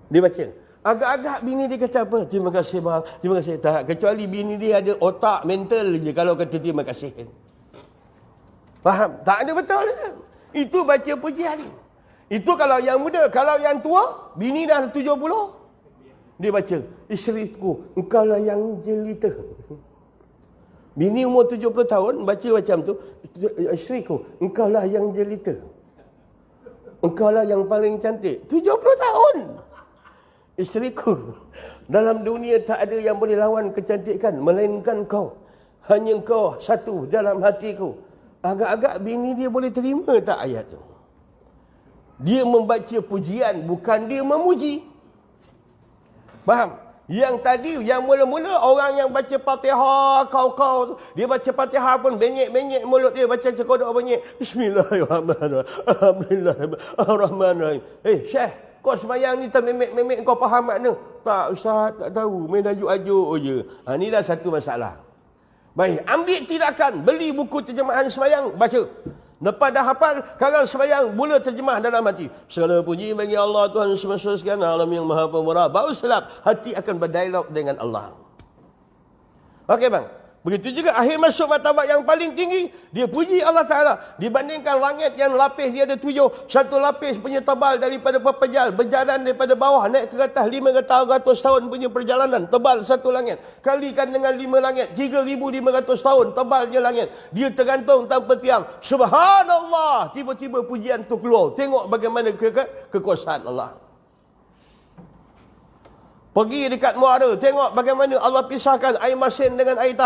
A: Dia baca. Agak-agak bini dia kata apa? Terima kasih bang. Terima kasih. Tak. Kecuali bini dia ada otak mental je kalau kata terima kasih. Faham? Tak ada betul je. Itu baca pujian. Itu kalau yang muda. Kalau yang tua, bini dah 70. Dia baca. Isteriku, engkau lah yang jelita. Bini umur 70 tahun, baca macam tu. Isteriku, engkau lah yang jelita. Engkau lah yang paling cantik. 70 tahun. Isteriku, dalam dunia tak ada yang boleh lawan kecantikan melainkan kau. Hanya kau satu dalam hatiku. Agak-agak bini dia boleh terima tak ayat tu? Dia membaca pujian, bukan dia memuji. Faham? Yang tadi, yang mula-mula orang yang baca Fatihah, kau dia baca Fatihah pun benyek-benyek mulut dia, baca cekodok benyek. Bismillahirrahmanirrahim. Alhamdulillahirrahmanirrahim. Syekh, Kau semayang ni termemek-memek kau faham makna? Tak Ustaz, tak tahu. Main ajuk-ajuk je. Ni dah satu masalah. Baik, ambil tindakan. Beli buku terjemahan semayang, baca. Lepas dah hafal, sekarang semayang, mula terjemah dalam hati. Segala puji bagi Allah Tuhan semesta sekalian, alam yang maha pemurah. Baru selap, hati akan berdialog dengan Allah. Okey bang. Begitu juga akhir masuk martabat yang paling tinggi, dia puji Allah Ta'ala. Dibandingkan langit yang lapis dia ada 7, satu lapis punya tebal daripada pepejal, berjalan daripada bawah naik ke atas 500 tahun punya perjalanan, tebal satu langit. Kalikan dengan 5 langit, 3,500 tahun tebalnya langit. Dia tergantung tanpa tiang. Subhanallah, tiba-tiba pujian tu keluar. Tengok bagaimana kekuasaan Allah. Pergi dekat muara, tengok bagaimana Allah pisahkan air masin dengan air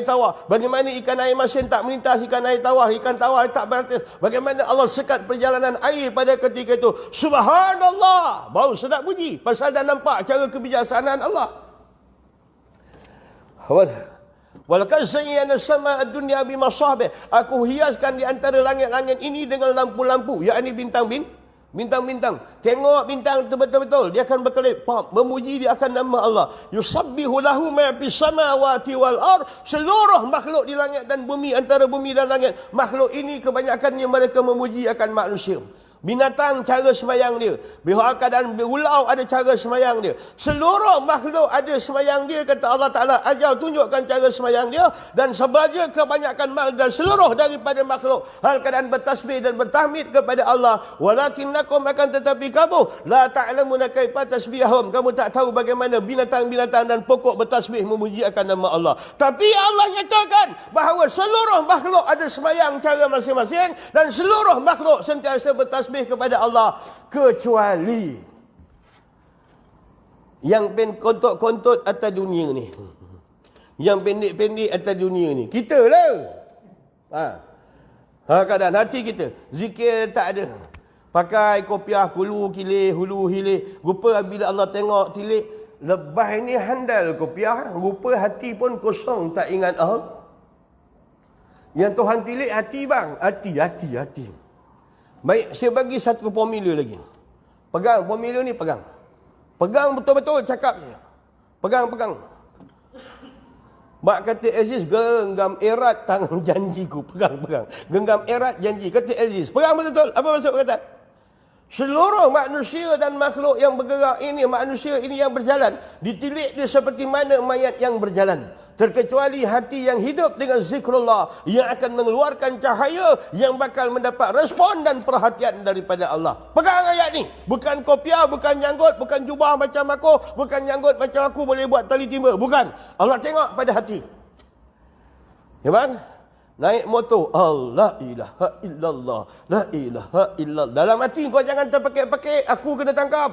A: tawar. Bagaimana ikan air masin tak melintas ikan air tawar tak beratas. Bagaimana Allah sekat perjalanan air pada ketika itu. Subhanallah. Baru sedap puji. Pasal dah nampak cara kebijaksanaan Allah. Walaqad zayyana as-samaa'a ad-dunya bimasabih. Aku hiaskan di antara langit-langit ini dengan lampu-lampu, yakni bintang-bintang. Tengok bintang tu betul-betul. Dia akan berkelip. Memuji dia akan nama Allah. Yusabbihu lahu ma fis samawati wal ard. Seluruh makhluk di langit dan bumi, antara bumi dan langit. Makhluk ini kebanyakannya mereka memuji akan manusia. Binatang cara semayang dia. Bihaka dan ulau ada cara semayang dia. Seluruh makhluk ada semayang dia, kata Allah Ta'ala. Ajar tunjukkan cara semayang dia. Dan sebahagia kebanyakan makhluk dan seluruh daripada makhluk hal keadaan bertasbih dan bertahmid kepada Allah. Walakinnakum akan tetapi kamu la ta'lamuna kaifa tasbihahum. Kamu tak tahu bagaimana binatang-binatang dan pokok bertasbih memuji akan nama Allah. Tapi Allah nyatakan bahawa seluruh makhluk ada semayang cara masing-masing. Dan seluruh makhluk sentiasa bertasbih kepada Allah, kecuali yang kontot-kontot atas dunia ni, yang pendek-pendek atas dunia ni, kita lah. Keadaan hati kita zikir tak ada, pakai kopiah hulu hilir. Rupa bila Allah tengok tilik, lebah ini handal kopiah, rupa hati pun kosong tak ingat Allah. Yang Tuhan tilik hati bang, hati. Baik, saya bagi satu formula lagi. Pegang formula ni, pegang. Pegang betul-betul cakap je. Pegang. Mak kata Aziz, genggam erat tangan janjiku. Pegang. Genggam erat janji. Kata Aziz, pegang betul-betul. Apa maksud perkataan? Seluruh manusia dan makhluk yang bergerak ini, manusia ini yang berjalan, ditilik dia seperti mana mayat yang berjalan. Terkecuali hati yang hidup dengan zikrullah, yang akan mengeluarkan cahaya, yang bakal mendapat respon dan perhatian daripada Allah. Pegang ayat ni. Bukan kopiah, bukan janggut, bukan jubah macam aku, bukan janggut macam aku boleh buat tali timba. Bukan. Allah tengok pada hati. Ya bang? Naik motor, Allah ilaha illallah, la ilaha illallah. Dalam hati kau jangan terpekik-pekik, aku kena tangkap.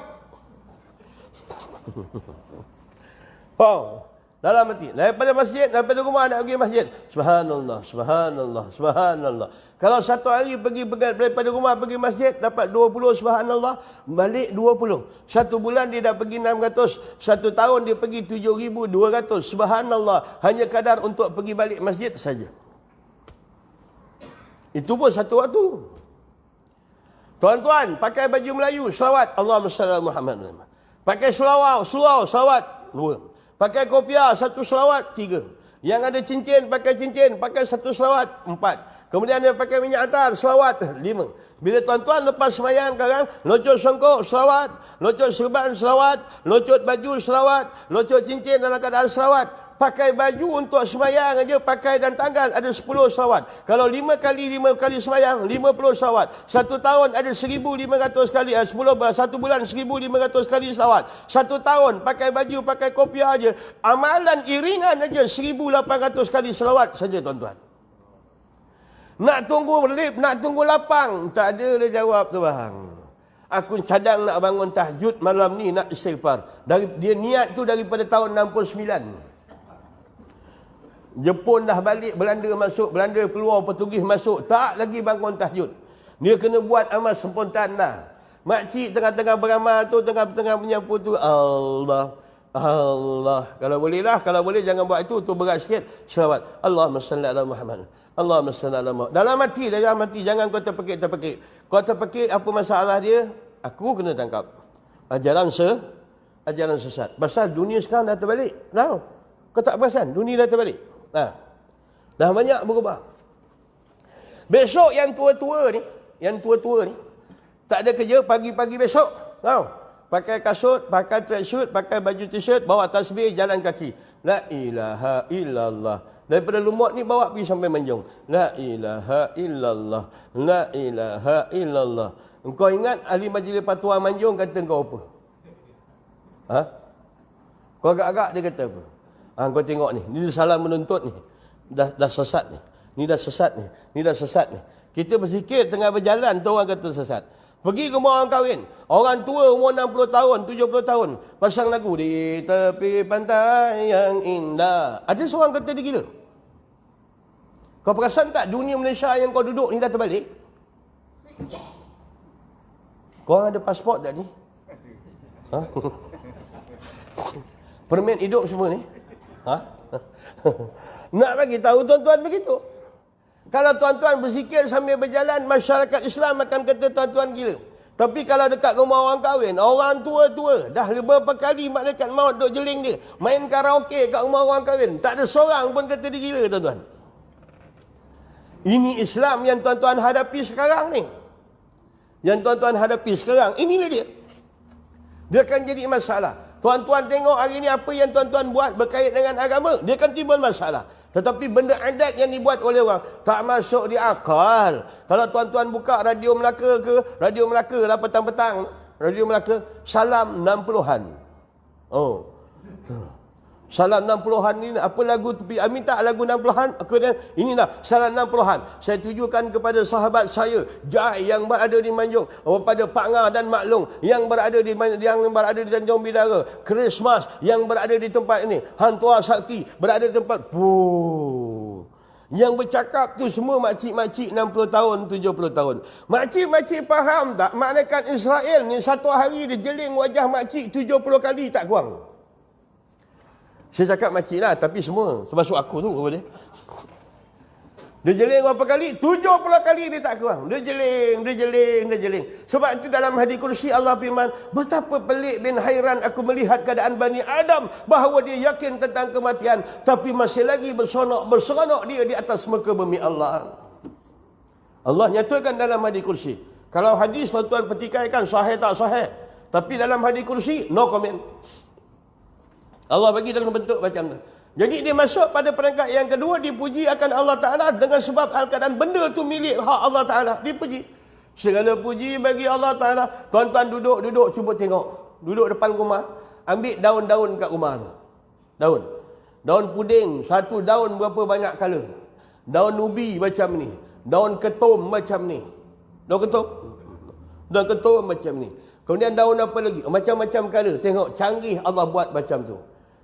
A: Dalam hati. Daripada masjid, daripada rumah nak pergi masjid. Subhanallah. Kalau satu hari pergi daripada rumah pergi masjid, dapat 20 subhanallah, balik 20. Satu bulan dia dah pergi 600. Satu tahun dia pergi 7,200. Subhanallah. Hanya kadar untuk pergi balik masjid saja. Itu pun satu waktu. Tuan-tuan, pakai baju Melayu, selawat. Allahumma salli ala Muhammad. Pakai seluar, selawat. 2. Pakai kopiah, 1 selawat, 3. Yang ada cincin, pakai 1 selawat, 4. Kemudian dia pakai minyak atar, selawat, 5. Bila tuan-tuan lepas semayang sekarang, locot songkok, selawat. Locot serban, selawat. Locot baju, selawat. Locot cincin dalam keadaan selawat. Pakai baju untuk semayang aja, pakai dan tanggal ada 10 selawat. Kalau 5 kali semayang, 50 selawat. Satu tahun ada 1,500 kali, 1 bulan 1,500 kali selawat. Satu tahun pakai baju, pakai kopiah aja, amalan iringan aja 1,800 kali selawat saja tuan-tuan. Nak tunggu lift, nak tunggu lapang, tak ada dia jawab tu bang. Aku cadang nak bangun tahajud malam ni, nak istighfar. Dia niat tu daripada tahun 69. Jepun dah balik, Belanda masuk, Belanda keluar, Portugis masuk, tak lagi bangun tahajud. Dia kena buat amal spontan dah. Makcik tengah-tengah beramal tu, tengah-tengah menyapu tu, Allah. Kalau boleh lah, kalau boleh jangan buat itu, tu berat sikit. Selawat. Allahumma salli ala Muhammad. Allahumma salli ala Muhammad. Dalam hati, jangan kau terpekik. Kau terpekik, apa masalah dia? aku kena tangkap. Ajaran sesat. Pasal dunia sekarang dah terbalik. Tahu? Kau tak perasan? Dunia dah terbalik. Dah banyak berubah. Besok yang tua-tua ni, tak ada kerja pagi-pagi besok. Tahu? Pakai kasut, pakai tracksuit, pakai baju t-shirt, bawa tasbih, jalan kaki. La ilaha illallah. Daripada Lumut ni bawa pergi sampai Manjung. La ilaha illallah. La ilaha illallah. Engkau ingat ahli majlis fatwa Manjung kata kau apa? Kau agak-agak dia kata apa? Kau tengok ni, ni salah menuntut ni. Dah sesat ni. Ni dah sesat ni. Ni dah sesat ni. Kita berzikir tengah berjalan, tu orang kata sesat. Pergi ke rumah orang kahwin. Orang tua umur 60 tahun, 70 tahun. Pasang lagu di tepi pantai yang indah. Ada seorang kata dia gila. Kau perasan tak dunia Malaysia yang kau duduk ni dah terbalik? Kau ada pasport tak ni? Permit hidup semua ni? Nak bagi tahu tuan-tuan begitu. Kalau tuan-tuan berzikir sambil berjalan, masyarakat Islam akan kata tuan-tuan gila. Tapi kalau dekat rumah orang kahwin, orang tua-tua, dah beberapa kali malaikat maut duk jeling dia, main karaoke kat rumah orang kahwin, tak ada seorang pun kata dia gila, tuan-tuan. Ini Islam yang tuan-tuan hadapi sekarang ni. Yang tuan-tuan hadapi sekarang, inilah dia. Dia akan jadi masalah. Tuan-tuan tengok hari ni apa yang tuan-tuan buat berkait dengan agama, dia akan timbul masalah. Tetapi benda adat yang dibuat oleh orang tak masuk di akal. Kalau tuan-tuan buka Radio Melaka ke, Radio Melaka lah petang-petang, Radio Melaka, Salam 60-an. Salam 60-an ni apa lagu tepi? Minta lagu 60-an. Ini lah Salam 60-an. Saya tujukan kepada sahabat saya Jai yang berada di Manjung, pada Pak Ngah dan Mak Long yang berada di Tanjung Bidara, Christmas yang berada di tempat ini, Hang Tuah Sakti berada di tempat yang bercakap tu semua makcik-makcik 60 tahun, 70 tahun. Makcik-makcik faham tak? Malaikat Israel ni satu hari dia jeling wajah makcik 70 kali tak kurang. Saya cakap makcik lah, tapi semua, termasuk aku tu apa dia. Dia jeling berapa kali? 70 kali dia tak kurang. Dia jeling. Sebab itu dalam hadis kursi Allah firman, betapa pelik bin hairan aku melihat keadaan Bani Adam, bahawa dia yakin tentang kematian, tapi masih lagi berseronok dia di atas muka bumi Allah. Allah nyatakan dalam hadis kursi. Kalau hadis tuan-tuan petikaikan sahih tak sahih, tapi dalam hadis kursi no comment. Allah bagi dalam bentuk macam tu. Jadi dia masuk pada peringkat yang kedua, dipuji akan Allah Ta'ala dengan sebab keadaan benda tu milik hak Allah Ta'ala. Dipuji. Segala puji bagi Allah Ta'ala. Tuan-tuan duduk, cuba tengok. Duduk depan rumah, ambil daun-daun kat rumah tu. Daun puding, satu daun berapa banyak color. Daun ubi macam ni. Daun ketum macam ni. Daun ketum macam ni. Kemudian daun apa lagi? Macam-macam color. Tengok, canggih Allah buat macam tu.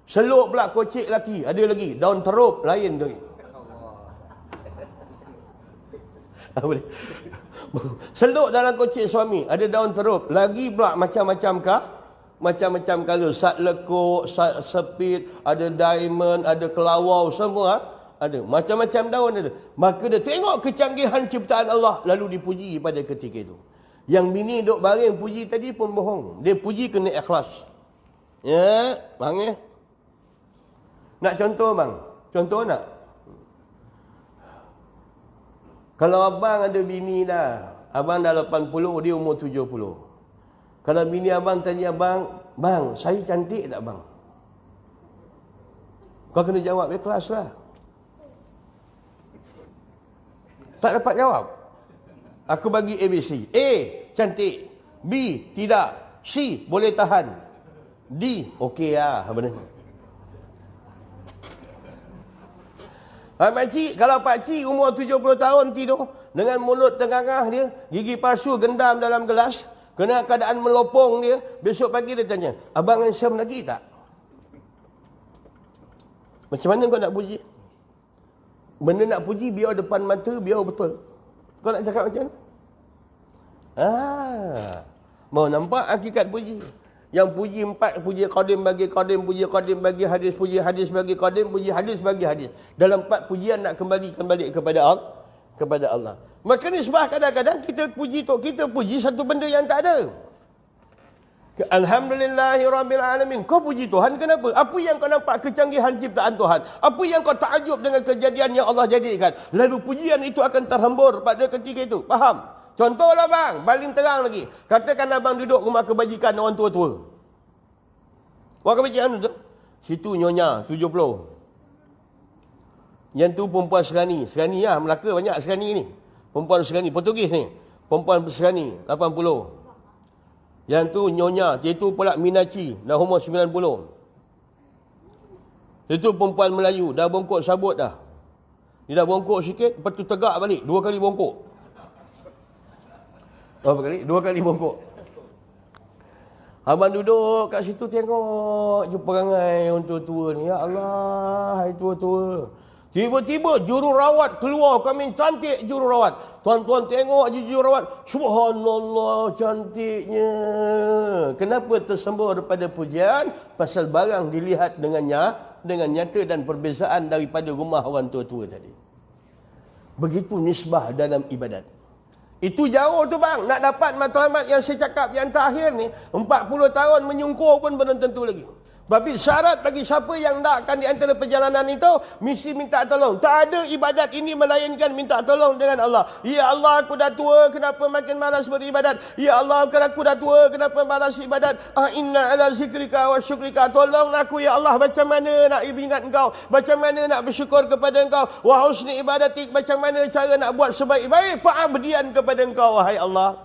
A: Seluk pula kocik laki, ada lagi. Daun terup, lain tu. Seluk dalam kocik suami, ada daun terup. Lagi pula macam-macam kah? Macam-macam color. Sat lekuk, sat sepit, ada diamond, ada kelawau, semua ada. Macam-macam daun ada. Maka dia tengok kecanggihan ciptaan Allah, lalu dipuji pada ketika itu. Yang bini duk baring puji tadi pun bohong. Dia puji kena ikhlas. Ya, bang. Nak contoh bang? Contoh nak? Kalau abang ada bini dah, abang dah 80, dia umur 70. Kalau bini abang tanya bang, saya cantik tak bang? Kau kena jawab ikhlas lah. Tak dapat jawab. Aku bagi ABC. A, cantik. B, tidak. C, boleh tahan. D, okey lah. Benar. Makcik, kalau pakcik umur 70 tahun tidur dengan mulut tengah dia, gigi palsu gendam dalam gelas, kena keadaan melopong dia, besok pagi dia tanya, abang handsome lagi tak? Macam mana kau nak puji? Benda nak puji biar depan mata, biar betul. Kau nak cakap macam mana? Mau nampak hakikat puji. Yang puji 4, puji qadim bagi qadim, puji qadim bagi hadis, puji hadis bagi qadim, puji hadis bagi hadis. Dalam 4 pujian nak kembalikan balik kepada Allah. Maka ni sebab kadang-kadang kita puji satu benda yang tak ada. Alhamdulillahirrabbilalamin. Kau puji Tuhan kenapa? Apa yang kau nampak kecanggihan ciptaan Tuhan? Apa yang kau takjub dengan kejadian yang Allah jadikan? Lalu pujian itu akan terhembur pada ketika itu. Faham? Contohlah bang, paling terang lagi. Katakan abang duduk rumah kebajikan orang tua-tua. Rumah kebajikan tu. Situ nyonya 70. Yang tu perempuan Serani. Serani lah, Melaka banyak Serani ni. Perempuan Serani, Portugis ni. Perempuan Serani, 80. Yang tu nyonya, iaitu pula Minaci, dah umur 90. Itu perempuan Melayu, dah bongkok sabut dah. Dia dah bongkok sikit, lepas tu tegak balik, 2 kali bongkok. Berapa kali? 2 kali bongkok. Abang duduk kat situ tengok je perangai orang tua-tua ni. Ya Allah, hai tua-tua. Tiba-tiba jururawat keluar, kami cantik jururawat. Tuan-tuan tengok je jururawat. Subhanallah, cantiknya. Kenapa tersembur daripada pujian? Pasal barang dilihat dengan nyata dan perbezaan daripada rumah orang tua-tua tadi. Begitu nisbah dalam ibadat. Itu jauh tu bang. Nak dapat matlamat yang saya cakap yang terakhir ni, 40 tahun menyungkur pun belum tentu lagi. Tapi syarat bagi siapa yang nakkan di antara perjalanan itu, mesti minta tolong. Tak ada ibadat ini melainkan minta tolong dengan Allah. Ya Allah, aku dah tua, kenapa makin malas beribadat? Ya Allah, aku dah tua, kenapa malas ibadat? Inna ala zikrika wa syukrika. Tolong aku ya Allah, macam mana nak ingat engkau? Macam mana nak bersyukur kepada engkau? Wa husni ibadatik, macam mana cara nak buat sebaik-baik pengabdian kepada engkau, wahai Allah.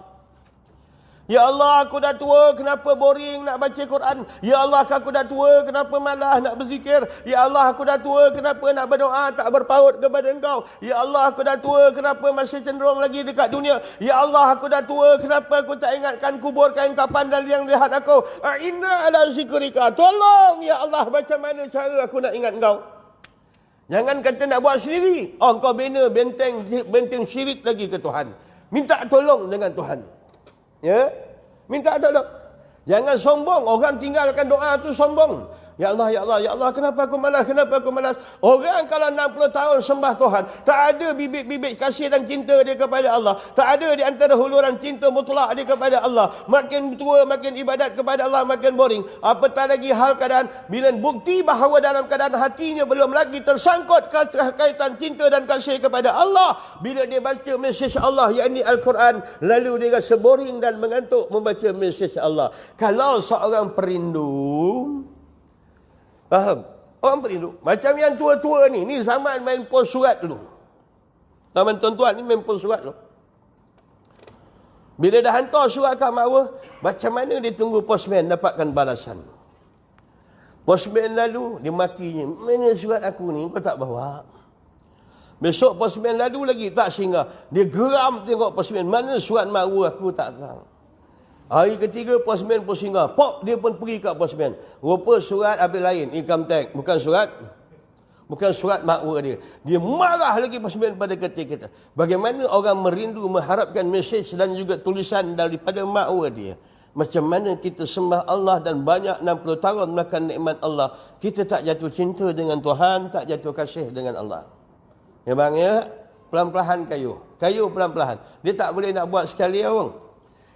A: Ya Allah, aku dah tua, kenapa boring nak baca Quran? Ya Allah, aku dah tua, kenapa malas nak berzikir? Ya Allah, aku dah tua, kenapa nak berdoa tak berpaut kepada engkau? Ya Allah, aku dah tua, kenapa masih cenderung lagi dekat dunia? Ya Allah, aku dah tua, kenapa aku tak ingatkan kubur kain kapan dan yang lihat aku? Inna ala zikrika. Tolong ya Allah, macam mana cara aku nak ingat engkau? Jangan kata nak buat sendiri. Kau bina benteng syirik lagi ke Tuhan. Minta tolong dengan Tuhan. Ya, minta tolong. Jangan sombong. Orang tinggalkan doa tu sombong. Ya Allah, ya Allah, ya Allah, kenapa aku malas? Kenapa aku malas? Orang kalau 60 tahun sembah Tuhan, tak ada bibit-bibit kasih dan cinta dia kepada Allah. Tak ada di antara huluran cinta mutlak dia kepada Allah. Makin tua, makin ibadat kepada Allah, makin boring. Apatah lagi hal keadaan bila bukti bahawa dalam keadaan hatinya belum lagi tersangkut kaitan cinta dan kasih kepada Allah. Bila dia baca mesej Allah, yakni Al-Quran, lalu dia rasa boring dan mengantuk membaca mesej Allah. Kalau seorang perindu, faham? Orang perindu. Macam yang tua-tua ni zaman main pos surat dulu. Zaman tuan-tuan ni main pos surat dulu. Bila dah hantar surat kat Marwah, macam mana dia tunggu postman dapatkan balasan? Postman lalu, dia makinya. Mana surat aku ni? Kau tak bawa. Besok postman lalu lagi, tak singgah. Dia geram tengok postman. Mana surat Marwah aku tak tahu. Hari ketiga postman pun singgah. Pop, dia pun pergi kat postman. Rupa surat habis lain. Income tax. Bukan surat makwa dia. Dia marah lagi postman pada ketika kita. Bagaimana orang merindu mengharapkan mesej dan juga tulisan daripada makwa dia. Macam mana kita sembah Allah dan banyak 60 tahun makan nikmat Allah. Kita tak jatuh cinta dengan Tuhan, tak jatuh kasih dengan Allah. Ya bang ya? Pelan-pelan kayu. Kayu pelan-pelan. Dia tak boleh nak buat sekali orang.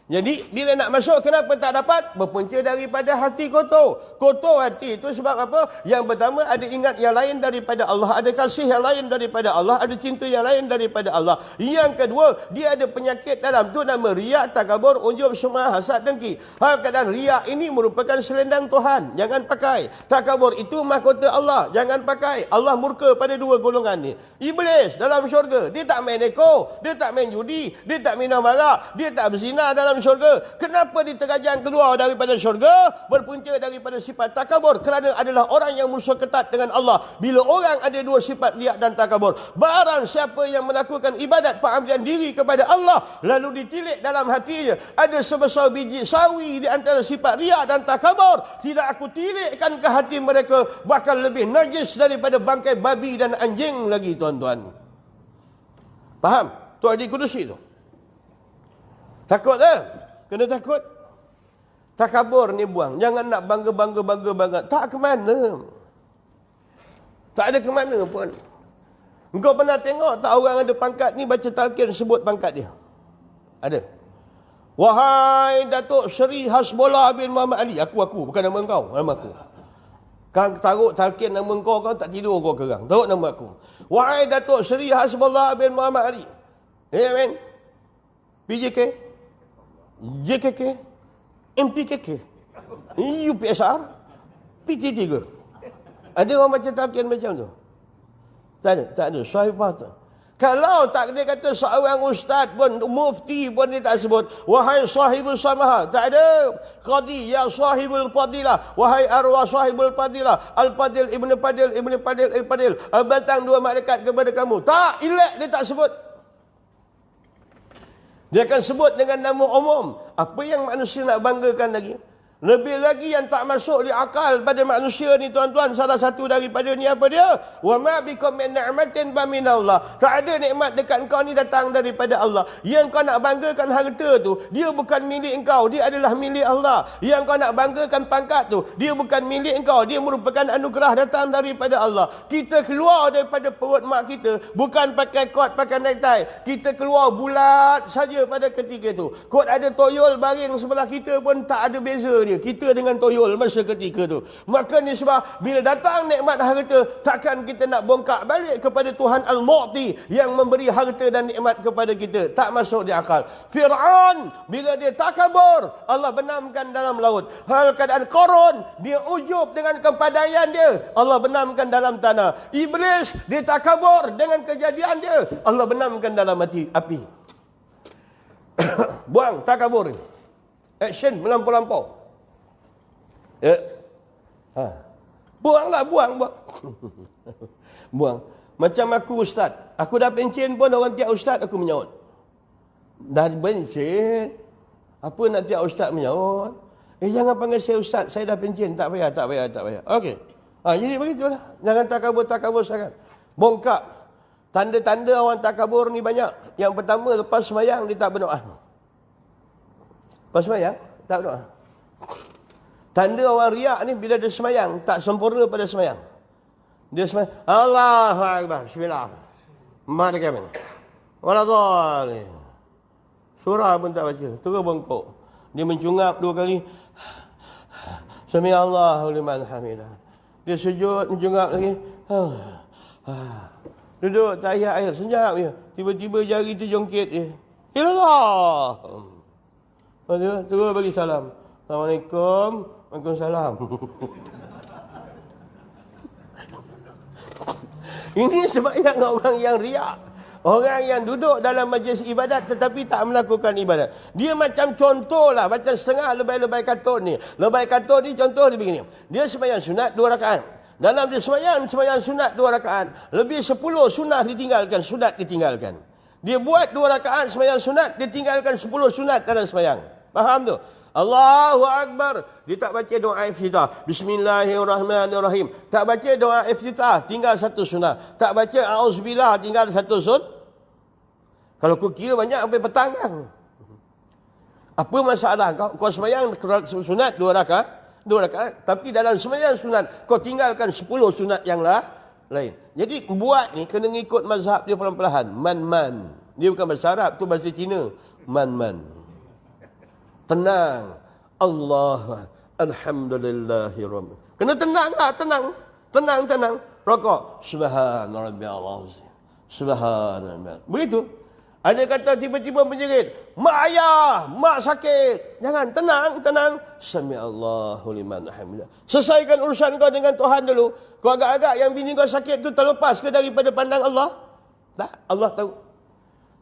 A: Jadi, bila nak masuk, kenapa tak dapat? Berpunca daripada hati kotor. Kotor hati itu sebab apa? Yang pertama, ada ingat yang lain daripada Allah. Ada kasih yang lain daripada Allah. Ada cinta yang lain daripada Allah. Yang kedua, dia ada penyakit dalam tu nama riak, takabur, unjub, sumah, hasad, dengki. Hal keadaan riak ini merupakan selendang Tuhan. Jangan pakai. Takabur itu mahkota Allah. Jangan pakai. Allah murka pada dua golongan ni. Iblis dalam syurga. Dia tak main ekor. Dia tak main judi. Dia tak minum arak. Dia tak berzina dalam syurga. Kenapa diterajang keluar daripada syurga? Berpunca daripada sifat takabur. Kerana adalah orang yang musuh ketat dengan Allah. Bila orang ada dua sifat riak dan takabur, barang siapa yang melakukan ibadat pengabdian diri kepada Allah, lalu ditilik dalam hatinya ada sebesar biji sawi di antara sifat riak dan takabur, tidak aku tilikkan ke hati mereka, bahkan lebih najis daripada bangkai babi dan anjing lagi, tuan-tuan. Faham? Tu hadis kudusi tu. Takut lah. Kena takut. Takabur ni buang. Jangan nak bangga. Tak ke mana. Tak ada ke mana pun. Engkau pernah tengok tak orang ada pangkat ni baca talqin sebut pangkat dia? Ada. Wahai Datuk Seri Hasbullah bin Muhammad Ali. Aku, bukan nama kau, nama aku. Kau taruh talqin nama kau tak tidur kau kerang. Taruh nama aku. Wahai Datuk Seri Hasbullah bin Muhammad Ali. Amen. PJK, JKK, MPKK, UPSR, PT3. Ada orang baca talqin macam tu? Tak ada. Sahibah tu. Kalau tak dia kata seorang ustaz pun, mufti pun dia tak sebut. Wahai sahibul samaha. Tak ada. Qadi ya sahibul fadilah. Wahai arwah sahibul fadilah. Al-Fadil, Ibn Fadil, Ibn Fadil, Al-Fadil. Batang dua malaikat kepada kamu. Tak. Elak dia tak sebut. Dia akan sebut dengan nama umum. Apa yang manusia nak banggakan lagi? Lebih lagi yang tak masuk di akal pada manusia ni tuan-tuan, salah satu daripada ni apa dia? Wa ma bikum min ni'matin fa minallah. Tak ada nikmat dekat engkau ni datang daripada Allah. Yang kau nak banggakan harta tu, dia bukan milik engkau, dia adalah milik Allah. Yang kau nak banggakan pangkat tu, dia bukan milik engkau, dia merupakan anugerah datang daripada Allah. Kita keluar daripada perut mak kita bukan pakai kot, pakai necktie. Kita keluar bulat saja pada ketika tu. Kot ada toyol baring sebelah kita pun tak ada beza dia. Kita dengan toyol masa ketika tu. Maka ni sebab bila datang nikmat harta, takkan kita nak bongkak balik kepada Tuhan Al-Mu'ti yang memberi harta dan nikmat kepada kita. Tak masuk di akal. Fir'aun bila dia takabur, Allah benamkan dalam laut. Hal keadaan Qarun, dia ujub dengan kepandaian dia, Allah benamkan dalam tanah. Iblis dia takabur dengan kejadian dia, Allah benamkan dalam api. Buang takabur. Action melampau-lampau. Ya. Buanglah. Buang. Macam aku ustaz. Aku dah pencen pun orang tiap ustaz aku menyaut. Dah pencen. Apa nak tiap ustaz menyaut? Jangan panggil saya ustaz. Saya dah pencen. Tak payah. Okey. Jadi begitulah. Jangan takabur sangat. Bongkak. Tanda-tanda orang takabur ni banyak. Yang pertama, lepas semayang dia tak berdoa. Lepas semayang tak berdoa. Tanda orang riak ni bila dia semayang, tak sempurna pada semayang. Dia semayang, Allahu Akbar, bismillah. Mari kami. Waladhalin. Surah pun tak baca, terus bongkok. Dia mencungap 2 kali. Sami Allahu liman hamidah. Dia sujud, mencungap lagi. Duduk tahiyat air, senyap je. Tiba-tiba jari tu jongkit je. Ilallah. Terus bagi salam. Assalamualaikum. Waalaikumsalam. Ini sembahyang orang yang riak. Orang yang duduk dalam majlis ibadat tetapi tak melakukan ibadat. Dia macam contohlah, macam setengah lebay-lebay katun ni. Lebay katun ni contoh dia begini. Dia sembahyang sunat 2 rakaat. Dalam dia sembahyang sunat 2 rakaat. Lebih 10 sunat ditinggalkan. Dia buat 2 rakaat sembahyang sunat, dia tinggalkan 10 sunat dalam sembahyang. Faham tu? Allahu Akbar. Dia tak baca doa iftitah. Bismillahirrahmanirrahim. Tak baca doa iftitah, tinggal 1 sunat. Tak baca auzubillah, tinggal 1 sunat. Kalau kau kira banyak sampai petang kan. Apa masalah? Kau sembahyang sunat 2 rakaat. Tapi dalam sembahyang sunat, kau tinggalkan 10 sunat yang lain. Jadi buat ni kena ngikut mazhab dia pelan-pelan. Man. Dia bukan bahasa Arab, tu bahasa Cina. Man. Tenang. Allah. Alhamdulillahirrahmanirrahim. Kena tenanglah, tenang. Rokok. Subhanarabbiyal azim. Subhanallah. Begitu. Ada kata tiba-tiba menjerit. Mak ayah, mak sakit. Jangan, tenang. Sami Allahu liman hamidah. Selesaikan urusan kau dengan Tuhan dulu. Kau agak-agak yang bini kau sakit tu terlepas ke daripada pandang Allah? Tak, Allah tahu.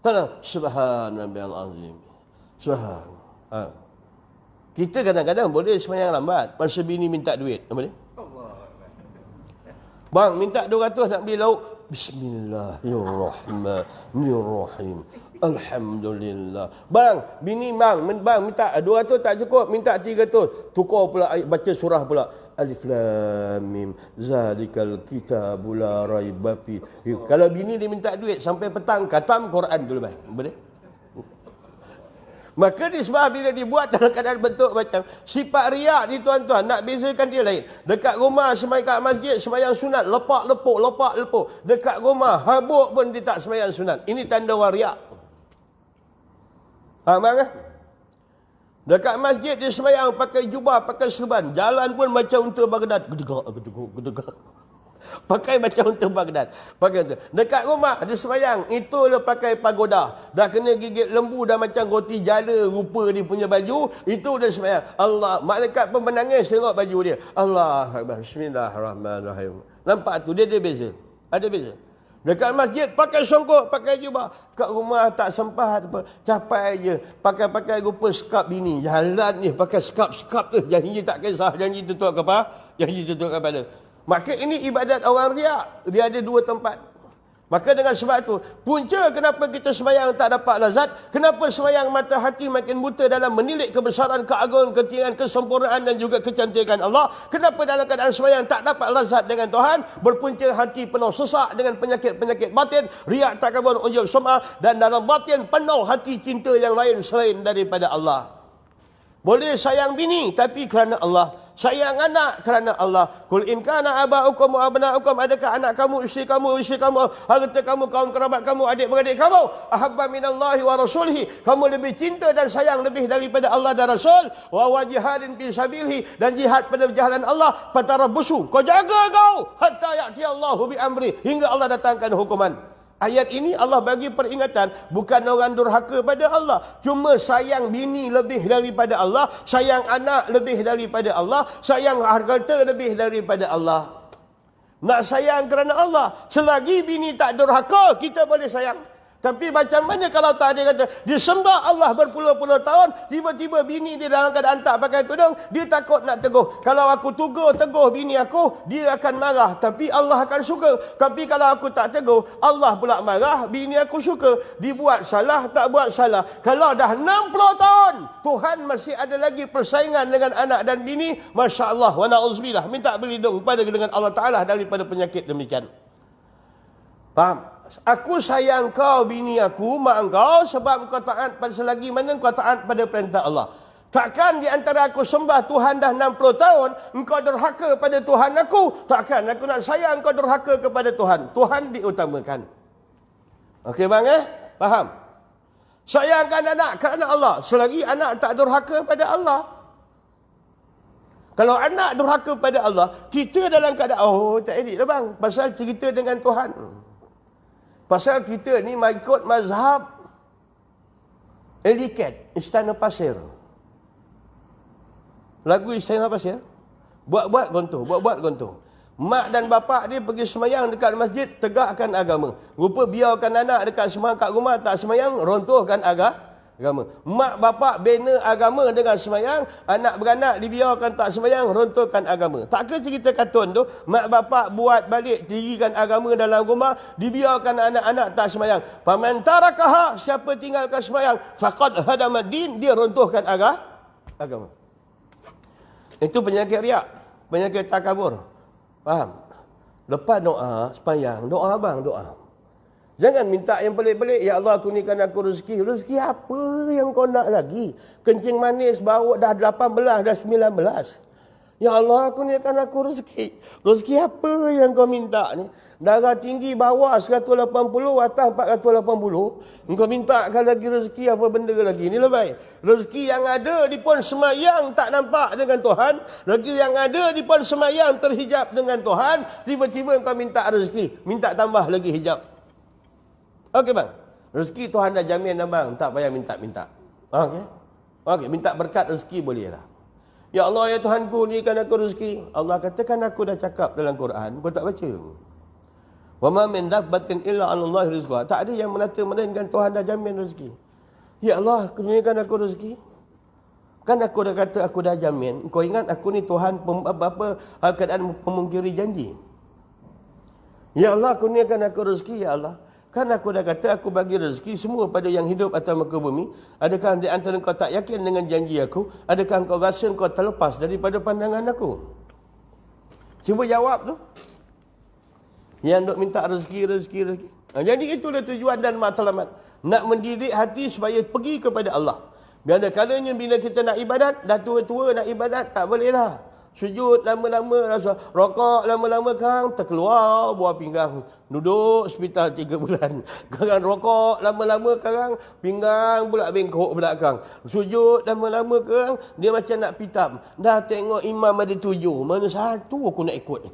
A: Tenang. Subhanarabbiyal azim. Subhan. Kita kadang-kadang boleh sembahyang lambat masa bini minta duit. Apa dia? Bang, minta 200 nak beli lauk. Bismillahirrahmanirrahim. Alhamdulillah. Bang, bini bang minta 200 tak cukup, minta 300. Tukar pula baca surah pula. Alif lam mim zalikal kitabul la raiba fi. Kalau bini dia minta duit sampai petang khatam Quran dulu bang. Boleh? Maka disebab bila dibuat dalam keadaan bentuk macam sifat riak ni tuan-tuan, nak bezakan dia lain. Dekat rumah sembahyang kat masjid, sembahyang sunat, lepak lepuk. Dekat rumah, habuk pun dia tak sembahyang sunat. Ini tanda orang riak. Faham kan? Dekat masjid dia sembahyang pakai jubah, pakai serban. Jalan pun macam unta Baghdad. Gedegak. Pakai macam unta Baghdad. Pakai tu. Dekat rumah dia sembahyang, itu dia pakai pagoda. Dah kena gigit lembu dah macam roti jala rupa dia punya baju, itu dia sembahyang. Allah, malaikat pun menangis tengok baju dia. Allah Akbar. Bismillahirrahmanirrahim. Nampak tu dia ada beza. Ada beza. Dekat masjid pakai songkok, pakai jubah. Kat rumah tak sempat apa. Capai je. Pakai rupa skap bini. Jalan ni pakai skap tu. Janji tak kisah. Janji tutup kepala. Janji tutup kepala. Maka ini ibadat orang riak. Dia ada dua tempat. Maka dengan sebab itu, punca kenapa kita sembahyang tak dapat lazat, kenapa sembahyang mata hati makin buta dalam menilik kebesaran, keagungan, ketinggian, kesempurnaan dan juga kecantikan Allah. Kenapa dalam keadaan sembahyang tak dapat lazat dengan Tuhan, berpunca hati penuh sesak dengan penyakit-penyakit batin, riak, takabur, ujub, sum'ah, dan dalam batin penuh hati cinta yang lain selain daripada Allah. Boleh sayang bini tapi kerana Allah. Sayang anak kerana Allah. Qul in kana aba'ukum wa abna'ukum, adakah anak kamu, isteri kamu, harta kamu, kaum kerabat kamu, adik-beradik kamu ahabba minallahi wa rasulihi, kamu lebih cinta dan sayang lebih daripada Allah dan Rasul, wa jihadin fi sabilihi, dan jihad pada jalan Allah, fatarabbusu, kau jaga kau hatta ya'ti Allahu bi amri, hingga Allah datangkan hukuman. Ayat ini Allah bagi peringatan, bukan orang durhaka pada Allah. Cuma sayang bini lebih daripada Allah, sayang anak lebih daripada Allah, sayang harta lebih daripada Allah. Nak sayang kerana Allah. Selagi bini tak durhaka, kita boleh sayang. Tapi macam mana kalau tak ada kata, dia sembah Allah berpuluh-puluh tahun, tiba-tiba bini dia dalam keadaan tak pakai tudung, dia takut nak teguh. Kalau aku teguh bini aku, dia akan marah. Tapi Allah akan suka. Tapi kalau aku tak teguh, Allah pula marah, bini aku suka. Dibuat salah, tak buat salah. Kalau dah 60 tahun, Tuhan masih ada lagi persaingan dengan anak dan bini, Masya Allah, wa na'udzubillah. Minta berlindung pada dengan Allah Ta'ala daripada penyakit demikian. Faham? Aku sayang kau bini aku, mak engkau, sebab kau taat pada selagi mana kau taat pada perintah Allah. Takkan di antara aku sembah Tuhan dah 60 tahun, engkau derhaka pada Tuhan aku. Takkan aku nak sayang engkau derhaka kepada Tuhan. Tuhan diutamakan. Okey bang Faham? Sayangkan anak kerana Allah, selagi anak tak derhaka pada Allah. Kalau anak derhaka pada Allah, kita dalam keadaan, oh tak edit lah bang, pasal cerita dengan Tuhan. Pasal kita ni ikut mazhab Eliket, Istana Pasir. Lagu Istana Pasir. Buat-buat gontoh. Mak dan bapak dia pergi semayang dekat masjid, tegakkan agama. Rupa biarkan anak dekat semayang kat rumah, tak semayang, rontohkan agama. Mak bapak bina agama dengan semayang, anak beranak dibiarkan tak semayang, rontohkan agama. Takkah cerita kartun tu, mak bapak buat balik dirikan agama dalam rumah, dibiarkan anak-anak tak semayang. Faman tarakaha, siapa tinggalkan semayang, faqad hadama din, dia rontohkan agama. Itu penyakit riak, penyakit takabur. Faham? Lepas doa, semayang, doa bang, doa. Jangan minta yang pelik-pelik. Ya Allah, kurniakan aku rezeki. Rezeki apa yang kau nak lagi? Kencing manis bawa dah 18, dah 19. Ya Allah, kurniakan aku rezeki. Rezeki apa yang kau minta ni? Darah tinggi bawah 180, atas 480. Engkau mintakan lagi rezeki apa benda lagi? Ni lebay. Rezeki yang ada di pun semayang tak nampak dengan Tuhan. Rezeki yang ada di pun semayang terhijab dengan Tuhan. Tiba-tiba engkau minta rezeki. Minta tambah lagi hijab. Okey bang, rezeki Tuhan dah jamin dah bang, tak payah minta-minta. Okey, minta berkat rezeki boleh lah. Ya Allah, ya Tuhanku, berikan aku rezeki. Allah katakan aku dah cakap dalam Quran, kau tak baca. Wa ma min dabbatin illa 'ala Allah rizquha. Tak ada yang melata melainkan Tuhan dah jamin rezeki. Ya Allah, berikan aku rezeki. Kan aku dah kata aku dah jamin. Kau ingat aku ni Tuhan hal keadaan pemungkiri janji. Ya Allah, kurniakan aku rezeki, ya Allah. Kan aku dah kata aku bagi rezeki semua pada yang hidup atas muka bumi. Adakah di antara kau tak yakin dengan janji aku? Adakah kau rasa kau terlepas daripada pandangan aku? Cuba jawab tu. Yang duk minta rezeki. Jadi itulah tujuan dan matlamat. Nak mendidik hati supaya pergi kepada Allah. Biar kalanya bila kita nak ibadat, dah tua-tua nak ibadat, tak boleh lah. Sujud lama-lama rasa, rokok lama-lama kang terkeluar buah pinggang. Duduk hospital 3 bulan. Kang rokok lama-lama kang pinggang pula bengkok belakang. Sujud lama-lama kang dia macam nak pitam. Dah tengok imam ada 7, mana satu aku nak ikut.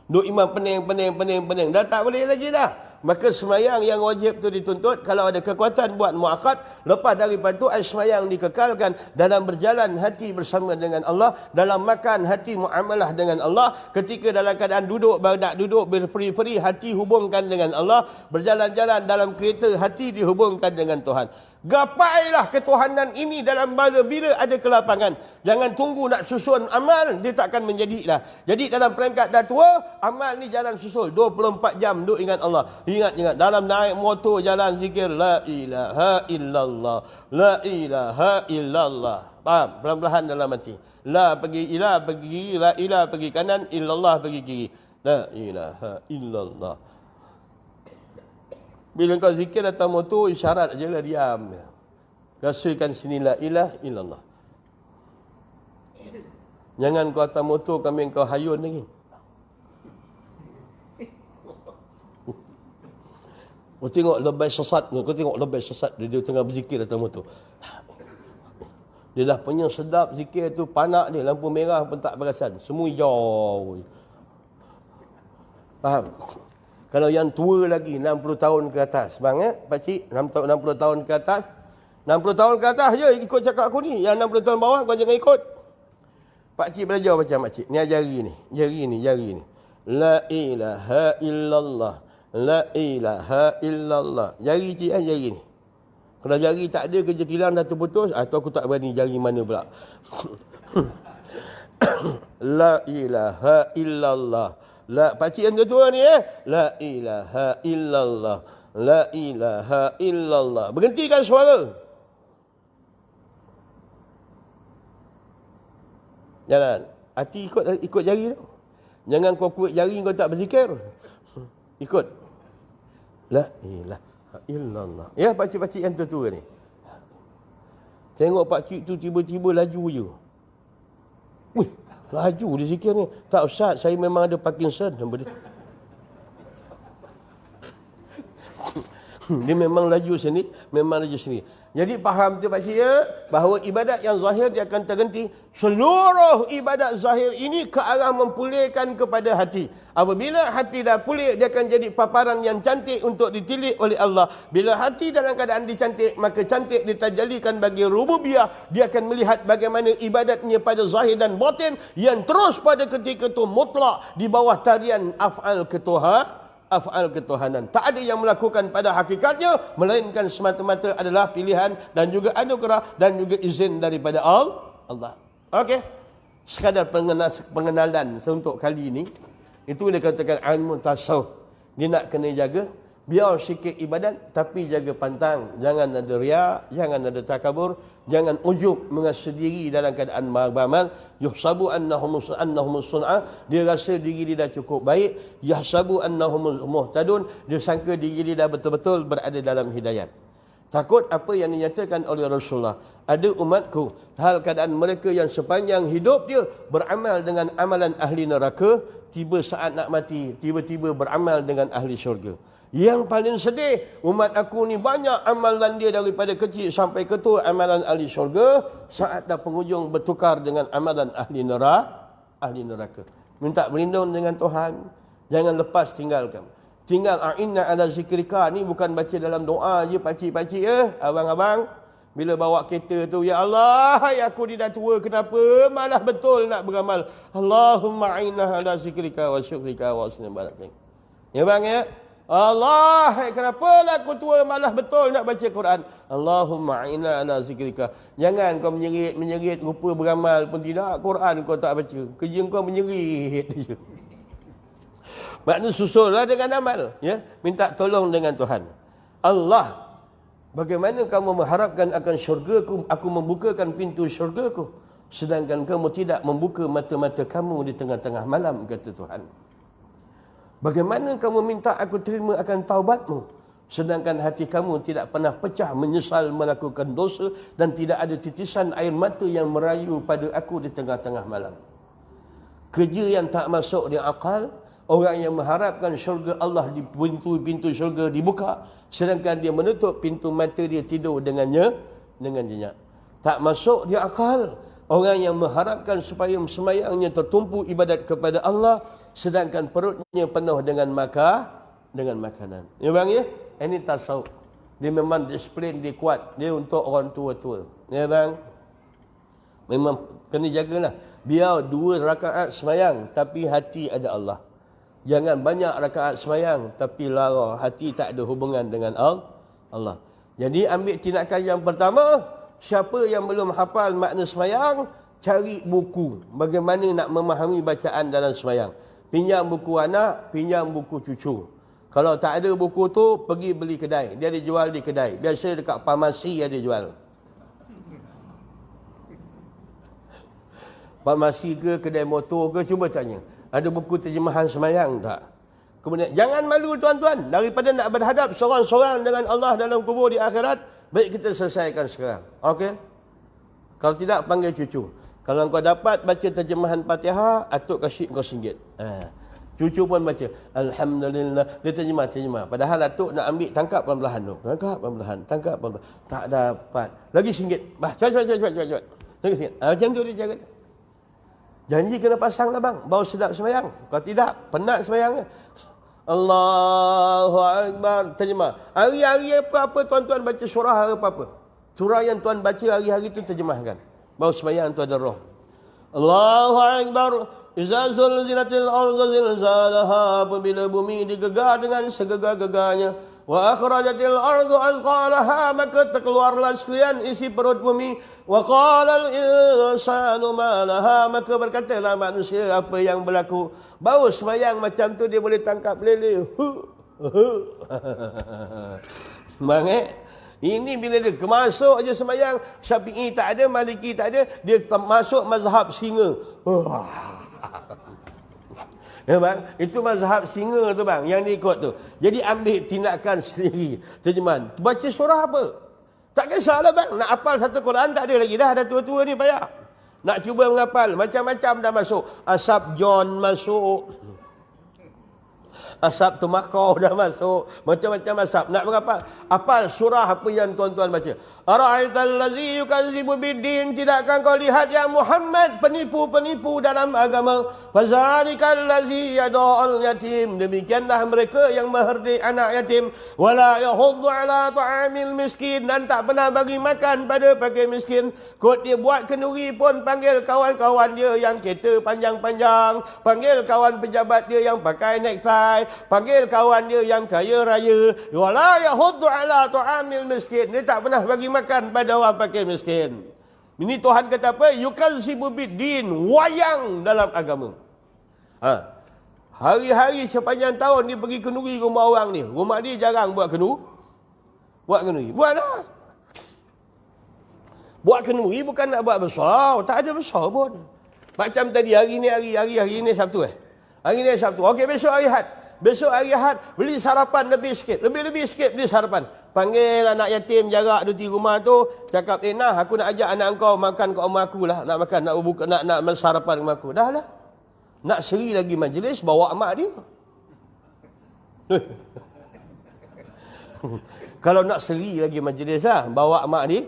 A: Duk imam pening. Dah tak boleh lagi dah. Maka semayang yang wajib tu dituntut. Kalau ada kekuatan buat muakkad, lepas daripada tu semayang dikekalkan. Dalam berjalan hati bersama dengan Allah, dalam makan hati muamalah dengan Allah, ketika dalam keadaan duduk, nak duduk berperi-peri, hati hubungkan dengan Allah, berjalan-jalan dalam kereta, hati dihubungkan dengan Tuhan. Gapailah ketuhanan ini dalam bila ada kelapangan. Jangan tunggu nak susun amal, dia takkan menjadilah. Jadi dalam peringkat dah tua, amal ni jalan susul 24 jam duk ingat Allah. Ingat dalam naik motor jalan zikir la ilaha illallah, la ilaha illallah. Faham? Perlahan-lahan dalam hati. La pergi ilah pergi kiri, la ilah pergi kanan, illallah pergi kiri. La ilaha illallah. Bila kau zikir atas motor, isyarat je lah, diam. Rasakan sini la ilah illallah. Jangan kau atas motor kami kau hayun lagi. Kau tengok lebih sesat. Dia tengah berzikir atas motor. Dia dah punya sedap zikir tu, panak dia, lampu merah pun tak perasan. Semua hijau. Faham? Kalau yang tua lagi, 60 tahun ke atas. Bang, pakcik, 60 tahun ke atas. 60 tahun ke atas je ikut cakap aku ni. Yang 60 tahun bawah, kau jangan ikut. Pakcik belajar macam pakcik. Ni jari ni. Jari ni. La ilaha illallah. La ilaha illallah. Jari cik kan jari ni. Kalau jari tak ada, kerja kilang dah terputus, atau aku tak berani jari mana pula. La ilaha illallah. La, pakcik yang tua ni La ilaha illallah. La ilaha illallah. Berhentikan suara. Jalan. Hati ikut jari tu. Jangan kau kuat jari kau tak berzikir. Ikut. La ilaha illallah. Ya, pakcik-pakcik yang tua ni. Tengok pakcik tu tiba-tiba laju je. Wih, laju dia zikir ni. Tak, Ustaz, saya memang ada Parkinson. Dia memang laju sini, Jadi faham tu pakcik ya, bahawa ibadat yang zahir dia akan terhenti. Seluruh ibadat zahir ini ke arah memulihkan kepada hati. Apabila hati dah pulih, dia akan jadi paparan yang cantik untuk ditilik oleh Allah. Bila hati dalam keadaan dicantik, maka cantik ditajalikan bagi rububiyah. Dia akan melihat bagaimana ibadatnya pada zahir dan batin yang terus pada ketika itu mutlak di bawah tarian af'al ketuhanan. Tak ada yang melakukan pada hakikatnya, melainkan semata-mata adalah pilihan dan juga anugerah dan juga izin daripada Allah. Okey. Sekadar pengenalan untuk kali ini. Itu dia katakan ilmu tasawuf. Dia nak kena jaga. Biar sikit ibadat, tapi jaga pantang. Jangan ada riak, jangan ada takabur, jangan ujub merasa diri dalam keadaan beramal. Yuhsabu annahum sun'a, dia rasa diri dia dah cukup baik. Yahsabu annahum muhtadun, dia sangka diri dia dah betul-betul berada dalam hidayat. Takut apa yang dinyatakan oleh Rasulullah. Ada umatku, hal keadaan mereka yang sepanjang hidup dia beramal dengan amalan ahli neraka, tiba saat nak mati, tiba-tiba beramal dengan ahli syurga. Yang paling sedih, umat aku ni banyak amalan dia daripada kecil sampai ketua amalan ahli syurga, saat dah penghujung bertukar dengan amalan ahli neraka. Minta berlindung dengan Tuhan, jangan lepas tinggalkan. Tinggal a'inna ala zikrika ni bukan baca dalam doa je pakcik-pakcik abang-abang. Bila bawa kereta tu, ya Allah, aku ni dah tua, kenapa malah betul nak beramal. Allahumma a'inna ala zikrika wa syukrika wa husni ibadatik. Ya bang ya? Allah, kenapa lah aku tua malah betul nak baca Quran. Allahumma a'inna ala zikrika. Jangan kau menyerit, rupa beramal pun tidak, Quran kau tak baca. Kerja kau menyerit je. Maknanya susullah dengan amal, ya. Minta tolong dengan Tuhan. Allah, bagaimana kamu mengharapkan akan syurgaku, aku membukakan pintu syurgaku, sedangkan kamu tidak membuka mata-mata kamu di tengah-tengah malam, kata Tuhan. Bagaimana kamu minta aku terima akan taubatmu, sedangkan hati kamu tidak pernah pecah menyesal melakukan dosa dan tidak ada titisan air mata yang merayu pada aku di tengah-tengah malam. kerja yang tak masuk di akal, orang yang mengharapkan syurga Allah, di pintu syurga dibuka, sedangkan dia menutup pintu mata dia, tidur dengan nyenyak. Tak masuk di akal, orang yang mengharapkan supaya semayangnya tertumpu ibadat kepada Allah, sedangkan perutnya penuh dengan makanan. Ya bang ya? Ini tasawuf. Dia memang disiplin, dia kuat. Dia untuk orang tua-tua. Ya bang? Memang kena jagalah. Biar 2 rakaat semayang, tapi hati ada Allah. Jangan banyak rakaat semayang, tapi lara, hati tak ada hubungan dengan Allah. Jadi ambil tindakan yang pertama, siapa yang belum hafal makna semayang, cari buku. Bagaimana nak memahami bacaan dalam semayang. Pinjam buku anak, pinjam buku cucu. Kalau tak ada buku tu, pergi beli kedai. Dia ada jual di kedai. Biasa dekat farmasi ada jual. Farmasi ke, kedai motor ke, cuba tanya. Ada buku terjemahan semayang tak? Kemudian, jangan malu tuan-tuan. Daripada nak berhadap seorang-seorang dengan Allah dalam kubur di akhirat, baik kita selesaikan sekarang. Okey? Kalau tidak, panggil cucu. Kalau kau dapat baca terjemahan Fatihah, atuk kasih kau RM1. Cucu pun baca. Alhamdulillah. Dia terjemah. Padahal atuk nak ambil, tangkap perlahan tu. Tangkap perlahan. Tak dapat. Lagi RM1. Cepat. Lagi RM1. Macam tu dia cakap. Janji kena pasang lah bang. Bau sedap semayang. Kalau tidak, penat semayangnya. Allahu Akbar. Terjemah. Hari-hari apa-apa tuan-tuan baca surah apa-apa. Surah yang tuan baca hari-hari itu terjemahkan. Bau semayang tu ada roh. Allahu Akbar. Iza zulzilatil ardu zilzalaha. Apabila bumi digegar dengan segegar-gegarnya. Wa akhrajatil ardu azqalaha. Maka terkeluarlah sekalian isi perut bumi. Wa qala al-insanu ma laha. Maka berkatalah manusia apa yang berlaku. Bau semayang macam tu dia boleh tangkap lele. Bang ini bila dia masuk aja semayang, Syafi'i tak ada, Maliki tak ada, dia masuk mazhab singa. Ya bang, itu mazhab singa tu bang, yang dia ikut tu. Jadi ambil tindakan sendiri. Terjemahan. Baca surah apa? Tak kisahlah bang, nak hafal satu Quran tak ada lagi dah, dah tua-tua ni payah. Nak cuba menghafal, macam-macam dah masuk. Asap John masuk. Asap tembakau dah masuk. Macam-macam asap. Nak menghafal. Hafal surah apa yang tuan-tuan baca. Ara'aital ladzi yukadzibu biddin. Tidakkah kau lihat ya Muhammad penipu-penipu dalam agama. Fazalikal ladzi yada'al yatim. Demikianlah mereka yang mengherdik anak yatim. Wala yahuddu ala ta'amil miskin. Dan tak pernah bagi makan pada fakir miskin. Kot dia buat kenduri pun panggil kawan-kawan dia yang kereta panjang-panjang. Panggil kawan pejabat dia yang pakai necktie. Panggil kawan dia yang kaya raya. Wala yahuddu ala ta'amil miskin. Dia tak pernah bagi makan pada orang fakir miskin. Ini Tuhan kata apa? Yukadzibu biddin. Wayang dalam agama. Hari-hari sepanjang tahun dia pergi kenduri rumah orang ni. Rumah dia jarang buat kenduri. Buatlah. Buat kenduri bukan nak buat besar. Tak ada besar pun. Macam tadi hari ni Sabtu Hari ni Sabtu. Okey, besok hari Ahad. Besok hari Ahad, beli sarapan lebih sikit. Lebih sikit beli sarapan. Panggil anak yatim jarak di rumah tu. Cakap, nah aku nak ajak anak kau makan kat rumah aku lah. Nak makan, nak sarapan rumah aku. Dah lah. Nak seri lagi majlis, bawa mak dia. Kalau nak seri lagi majlis lah, bawa mak dia.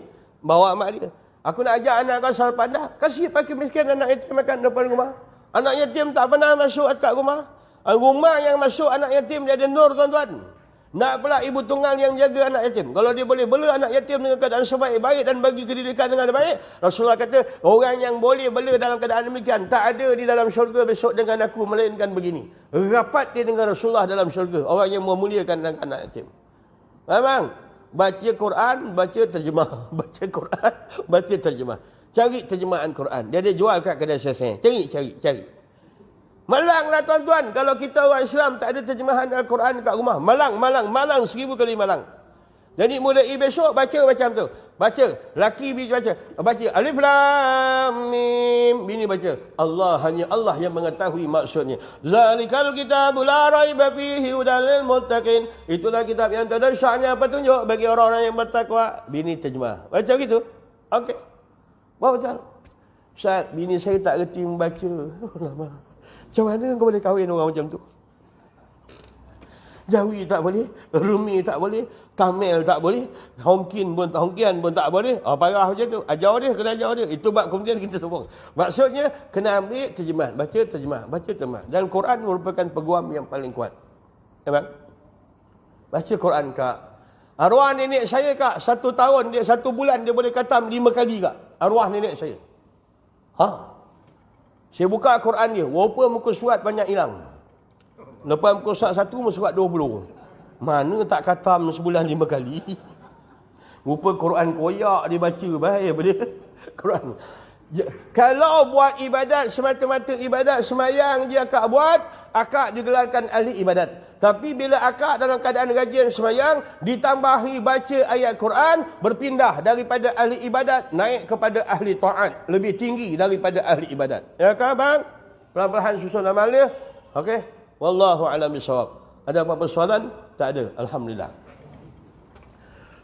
A: Aku nak ajak anak kau sarapan dah. Kasih pakai miskin anak yatim makan depan rumah. Anak yatim tak pernah masuk kat rumah. Rumah yang masuk anak yatim dia ada nur tuan-tuan. Nak pula ibu tunggal yang jaga anak yatim. Kalau dia boleh bela anak yatim dengan keadaan sebaik-baik dan bagi pendidikan dengan baik, Rasulullah kata orang yang boleh bela dalam keadaan demikian tak ada di dalam syurga besok dengan aku melainkan begini. Rapat dia dengan Rasulullah dalam syurga. Orang yang memuliakan anak yatim. Memang baca Quran, baca terjemah. Baca Quran, baca terjemah. Cari terjemahan Quran. Dia ada jual kat kedai seseng. Cari. Malanglah tuan-tuan. Kalau kita orang Islam tak ada terjemahan Al-Quran kat rumah. Malang. 1000 kali malang. Jadi mulai besok baca macam tu. Baca. Laki baca. Alif Lam Mim. Bini baca. Hanya Allah yang mengetahui maksudnya. Zalikal kitabul la raiba fihi hudal lil muttaqin. Itulah kitab yang tak ada syaknya petunjuk bagi orang-orang yang bertakwa. Bini terjemah. Baca gitu. Okey. Bawa baca. Ustaz, bini saya tak reti membaca. Macam mana kau boleh kahwin orang macam tu? Jawi tak boleh, Rumi tak boleh, Tamil tak boleh, Hongkian pun tak boleh. Parah macam tu. Ajar dia, kena ajar dia. Itu bab kemudian kita sambung. Maksudnya, kena ambil terjemahan. Baca terjemah. Dan Quran merupakan peguam yang paling kuat. Nampak? Baca Quran, Kak. Arwah nenek saya, Kak, 1 tahun, 1 bulan dia boleh khatam 5 kali, Kak. Arwah nenek saya. Saya buka Quran dia. Walaupun muka surat banyak hilang. Lepas muka surat 1, muka surat 20. Mana tak khatam sebulan 5 kali. Rupa Quran koyak dia baca. Baik apa dia? Quran. Kalau buat ibadat, semata-mata ibadat, semayang je akak buat, akak digelarkan ahli ibadat. Tapi bila akak dalam keadaan rajin semayang, ditambahi baca ayat Quran, berpindah daripada ahli ibadat, naik kepada ahli ta'at. Lebih tinggi daripada ahli ibadat. Ya kan, bang? Pelan-pelan susun amal dia. Okey? Wallahu a'lam bishawab. Ada apa-apa soalan? Tak ada. Alhamdulillah.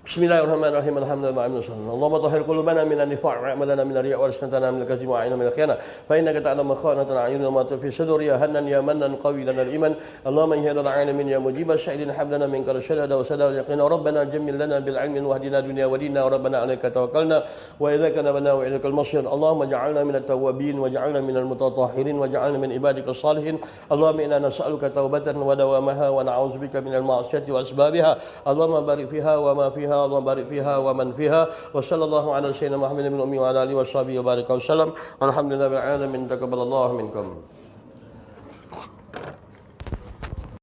A: Bismillahirrahmanirrahim. Alhamdulillah. Allahumma tahhir qulubana minan nifaq wa a'malana minar riya' wa alsinatana minal kadhib wa a'inana minal khiyana. Fa innaka ta'lamu khawanatal a'yun wa ma fi sudur ya hannan ya mannan qawi lana al-iman. Allahumma ya rabbal alamin ya mujibas sa'ilin hab lana minka rashada wa sada al-yaqin. Rabbana jammil lana bil 'ilmi wahdina dunya wa dinna. Rabbana 'alaika tawakkalna wa ilaika nabna wa ilaikal masir. Allahumma ja'alna minat tawwabin wa ja'alna minal mutatahhirin wa ja'alna min ibadikas salihin. Allahumma inna nas'aluka tawbatan wa dawamaha wa na'udzubika minal ma'siyati wa asbabiha. Allahumma barik fiha wa ma fiha. اللهم بارك فيها ومن فيها وصلى الله على سيدنا محمد بن أمي وعلى آله وصحبه وبارك وسلم والحمد لله رب العالمين تقبل الله منكم.